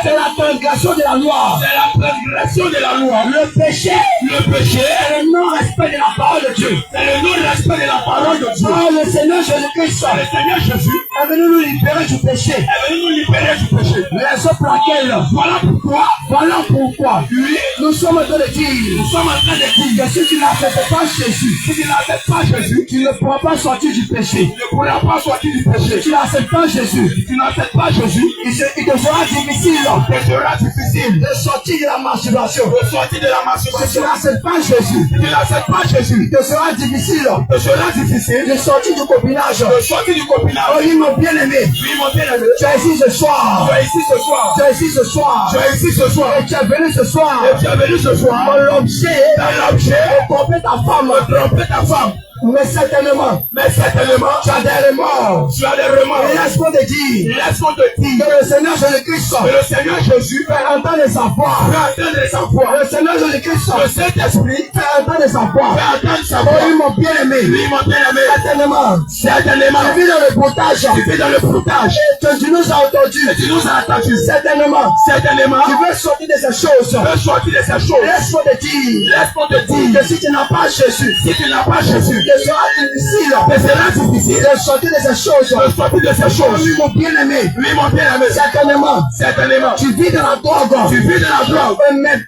c'est la transgression de la loi. c'est la transgression de la loi. Le péché, Le péché, c'est le non-respect de la parole de Dieu. c'est le non-respect de la parole de Dieu. Oh, le Seigneur Jésus-Christ Le Seigneur Jésus est venu nous libérer du péché. est venu nous libérer du péché. Raison pour laquelle, voilà pourquoi, nous sommes en train de dire, Nous sommes en train de dire que si tu n'acceptes pas Jésus, que si tu n'acceptes pas Jésus, tu ne pourras pas sortir du péché. tu ne pourras pas sortir du péché. Tu n'acceptes pas Jésus. Si tu n'acceptes pas Jésus, Il te sera difficile il sera difficile de sortir de la masturbation. de sortir de la Si tu masturbation. n'acceptes pas Jésus, Si tu n'acceptes pas Jésus, il te sera difficile il sera difficile de sortir du copinage. de sortir du Oh, copinage. oui, mon bien-aimé, Oui, mon bien-aimé, tu es ici ce soir. tu es ici ce soir. Tu es ici ce soir. Tu es ici ce soir. Et tu es venu ce soir. Et tu es venu ce soir Dans l'objet dans l'objet de tromper ta femme. de tromper ta femme. Mais certainement, Mais certainement, tu as des remords. tu as des remords. Laisse-moi te dire Laisse-moi te dire que le Seigneur Jésus-Christ que le Seigneur Jésus fait entendre sa voix. fait entendre sa voix. Le Seigneur Jésus-Christ Le Saint-Esprit fait entendre sa voix. fait entendre sa Oh, voix. oui, mon bien-aimé, Oui, mon bien-aimé, certainement, certainement, tu vis dans le potage. tu fais dans le foutage. Que tu nous as entendu. Et tu nous as entendu. Certainement, Certainement, tu veux sortir de ces choses. tu veux sortir de ces choses. Laisse-moi te dire Laisse-moi te dire que si tu n'as pas Jésus, si tu n'as pas Jésus, il sera difficile ce sera difficile de sortir de ces choses. de sortir de ces Oh, choses. oui, mon bien-aimé, Oui, mon bien-aimé, certainement, certainement, tu vis dans la drogue. tu vis de la drogue.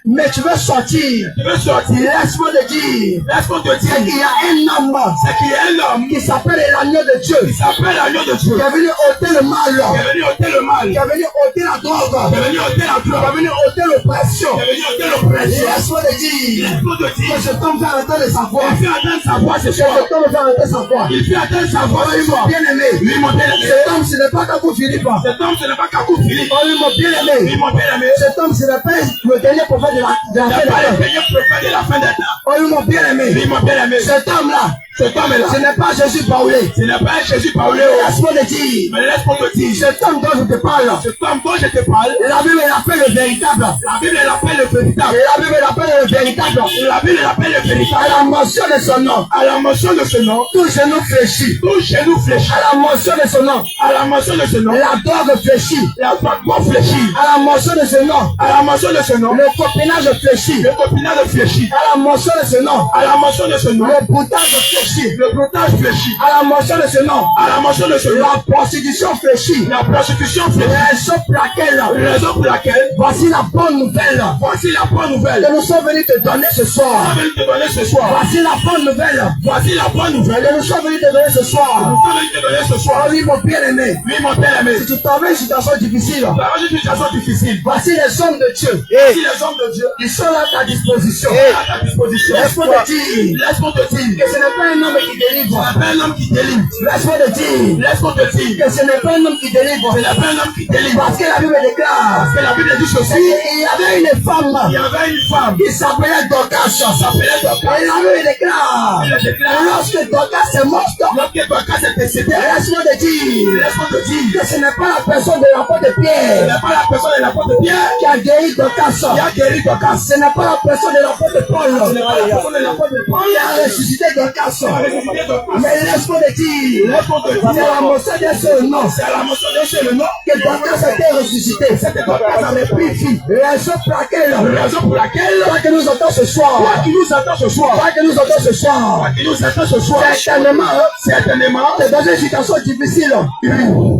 Mais tu veux sortir. Tu veux sortir. Laisse-moi te dire Laisse-moi te c'est dire qu'il y a un homme c'est qu'il y a un homme qui s'appelle l'agneau de Dieu, qui s'appelle l'agneau de Dieu, qui est venu ôter le mal, qui est venu ôter le mal, qui qui est venu ôter la drogue, est venu ôter la qui est drogue, venu ôter l'oppression. qui est venu ôter l'oppression. Laisse-moi te dire Laisse-moi te que dire cet homme va entendre sa voix. il fait entendre sa voix ce Que soir. cet homme va entendre sa voix. Il fait entendre sa voix ce soir. Bien-aimé, Oui, mon bien-aimé, cet homme, ce n'est pas Kakou Philippe. cet homme, ce n'est pas Kakou Philippe. Oh, oui, mon bien-aimé, Oui, mon bien-aimé, cet homme, ce n'est pas le dernier prophète de la il fin n'a des pas le temps. Seigneur prophète de la fin des temps. Oh, oui, mon bien-aimé, Oui, mon bien-aimé, cet homme-là, cet homme-là, ce n'est pas Jésus parlé. ce n'est pas Jésus parlé. Laisse-moi te dire, Mais laisse-moi te dire, cet homme dont je te parle, cet homme dont je te parle, la Bible l'appelle le véritable. la Bible l'appelle le véritable. Et la Bible l'appelle le véritable. La Bible l'appelle le À véritable. la mention de son nom, À la mention de ce nom, tout genou fléchit. tout genou fléchit. À la mention de son nom, À la mention de ce nom, la drogue fléchit. la drogue fléchit. À la mention de ce nom, À la mention de ce nom, le copinage fléchit. le copinage fléchit. À la mention de ce nom, À la mention de ce nom, le boutage fléchit. le broutage fléchit. À la mention de ce nom, À la mention de ce nom, la prostitution fléchit. la prostitution fléchit. Raison pour laquelle, Raison pour laquelle, voici la bonne nouvelle voici la bonne nouvelle. que nous sommes venus te donner ce Je soir. vais te donner ce soir. Voici la bonne nouvelle Voici la bonne nouvelle. que nous sommes venus te donner ce Je soir. vais te donner ce soir. Oh oui, mon bien-aimé, Oui, mon bien-aimé, si tu t'en veux une situation difficile, la une situation difficile. voici les hommes de Dieu. Si les hommes de Dieu Ils sont là à ta disposition. sont à ta disposition, Laisse-moi te dire laisse-moi te dire, que ce n'est pas un homme qui délivre. c'est pas un homme qui délivre. Laisse-moi te dire Laisse-moi te dire, que ce n'est pas un homme qui délivre. c'est pas un homme qui délivre. Parce que la Bible déclare Parce que la Bible dit ceci, il y avait une il femme y avait une femme qui s'appelait Dorcas. qui s'appelait Dorcas. Et la Bible déclare Elle déclare, lorsque Dorcas est morte, lorsque Dorcas est décédée, laisse-moi te dire laisse-moi te dire, que ce n'est pas la personne de l'apôtre ce Pierre n'est pas la personne de l'apôtre Pierre qui a guéri Dorcas. qui a guéri Dorcas. Ce n'est pas la personne de l'apôtre Paul Ce n'est pas la personne de l'apôtre Paul qui a ressuscité Dorcas. qui a ressuscité Dorcas. Mais laisse-moi te dire, Laisse-moi te c'est dire, la mention de ce nom c'est à la mention de ce nom que Dorcas a été ressuscité. que Dorcas avait pris vie. Raison pour laquelle, Raison pour laquelle, toi qui nous entends ce soir, toi qui nous attends ce soir, toi qui nous entends ce soir, toi qui nous attends ce soir, certainement, t'es dans une situation difficile.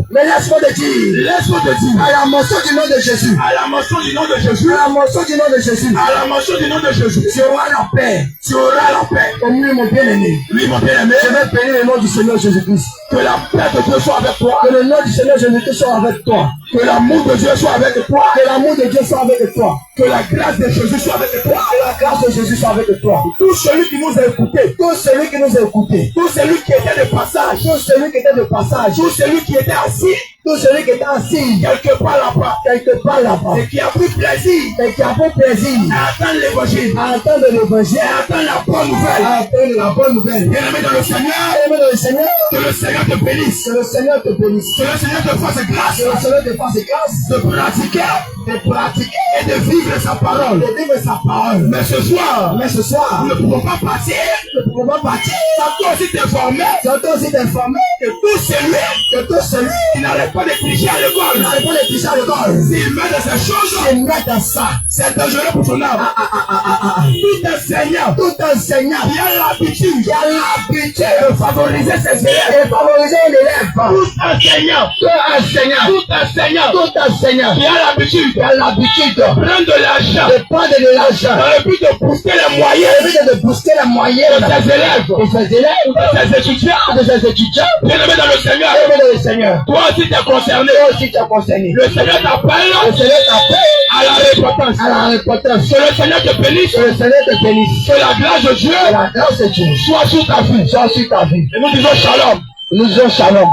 Mais laisse-moi te dire, laisse-moi te dire, à la mention du nom de Jésus, à la mention du nom de Jésus, à la mention du nom de Jésus, à la mention du nom de Jésus, tu auras la paix. tu auras la paix. Comme lui, mon bien-aimé, Oui, mon bien-aimé, je vais bénir le nom du Seigneur Jésus-Christ. que la paix de Dieu soit avec toi, Que le nom du Seigneur Jésus-Christ soit avec toi. que l'amour de Dieu soit avec toi, Que l'amour de Dieu soit avec toi. que la grâce de Jésus soit avec toi. Que la grâce de Jésus soit avec toi. Tout celui qui nous a écoutés, Tout celui qui nous a écoutés, tout celui qui était de passage, tout celui qui était de passage, tout celui qui était assis tout celui qui était assis quelque part là-bas quelque part là-bas et qui a pris plaisir et qui a pris plaisir à attendre l'évangile, à entendre l'évangile, à attendre la bonne nouvelle. à entendre la bonne nouvelle. Bien-aimé dans le Seigneur, Aimé dans le Seigneur, que le Seigneur te bénisse, que le Seigneur te bénisse. que le Seigneur te fasse grâce Que le Seigneur te fasse grâce de pratiquer de pratiquer et de vivre sa parole. de vivre sa parole. Mais ce soir, Mais ce soir, nous ne pouvons pas partir nous ne pouvons pas partir sans toi aussi t'informer sans toi aussi t'informer que tout celui que tout celui qui n'arrête pas de tricher à qui l'école, n'arrive pas de toucher à l'école, s'il met de ces choses, il met dans ça. c'est dangereux pour ton âme. Tout enseignant Tout enseignant qui a l'habitude qui a l'habitude de favoriser ses élèves, de favoriser l'élève, tout enseignant, tout enseignant qui a l'habitude qui a l'habitude de prendre de l'argent de prendre de l'argent dans le but de booster les moyens et de booster la moyenne de ses élèves, de ses élèves, de ses étudiants, de ses étudiants. bien aimés dans le Seigneur, Aimé dans le Seigneur. Toi aussi t'es concerné. Toi aussi tu es concerné. Le Seigneur t'appelle. Le Seigneur t'appelle À la repentance. à la repentance. Que le Seigneur te bénisse. Que le Seigneur te bénisse. Que la grâce de Dieu Que la grâce de Dieu soit sur ta vie. soit sur ta vie. Et nous disons shalom. Nous disons shalom.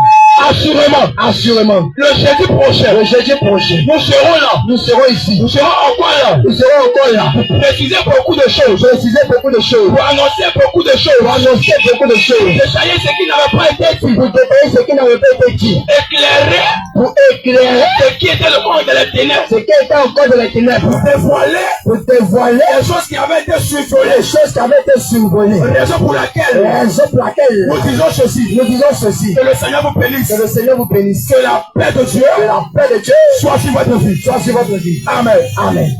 Assurément. Assurément. Le jeudi prochain. Le jeudi prochain. Nous serons là. Nous serons ici. Nous serons encore là. Nous serons encore là. Préciser beaucoup de choses. Préciser beaucoup de choses. Pour annoncer beaucoup de Pour choses. annoncer beaucoup de choses. Détailler ce qui n'avait pas été dit. Pour détailler ce qui n'avait pas été dit. Éclairer Pour éclairer ce qui était le monde de la ténèbres. ce qui était encore de la ténèbres. Dévoiler Pour dévoiler les choses qui avaient été survolées. les choses qui avaient été survolées. Raison pour laquelle Raison pour laquelle nous disons ceci. nous disons ceci. Que le Seigneur vous bénisse. Que le Seigneur vous bénisse. Que la paix de Dieu Que la paix de Dieu soit sur votre vie. soit sur votre vie. Amen. Amen.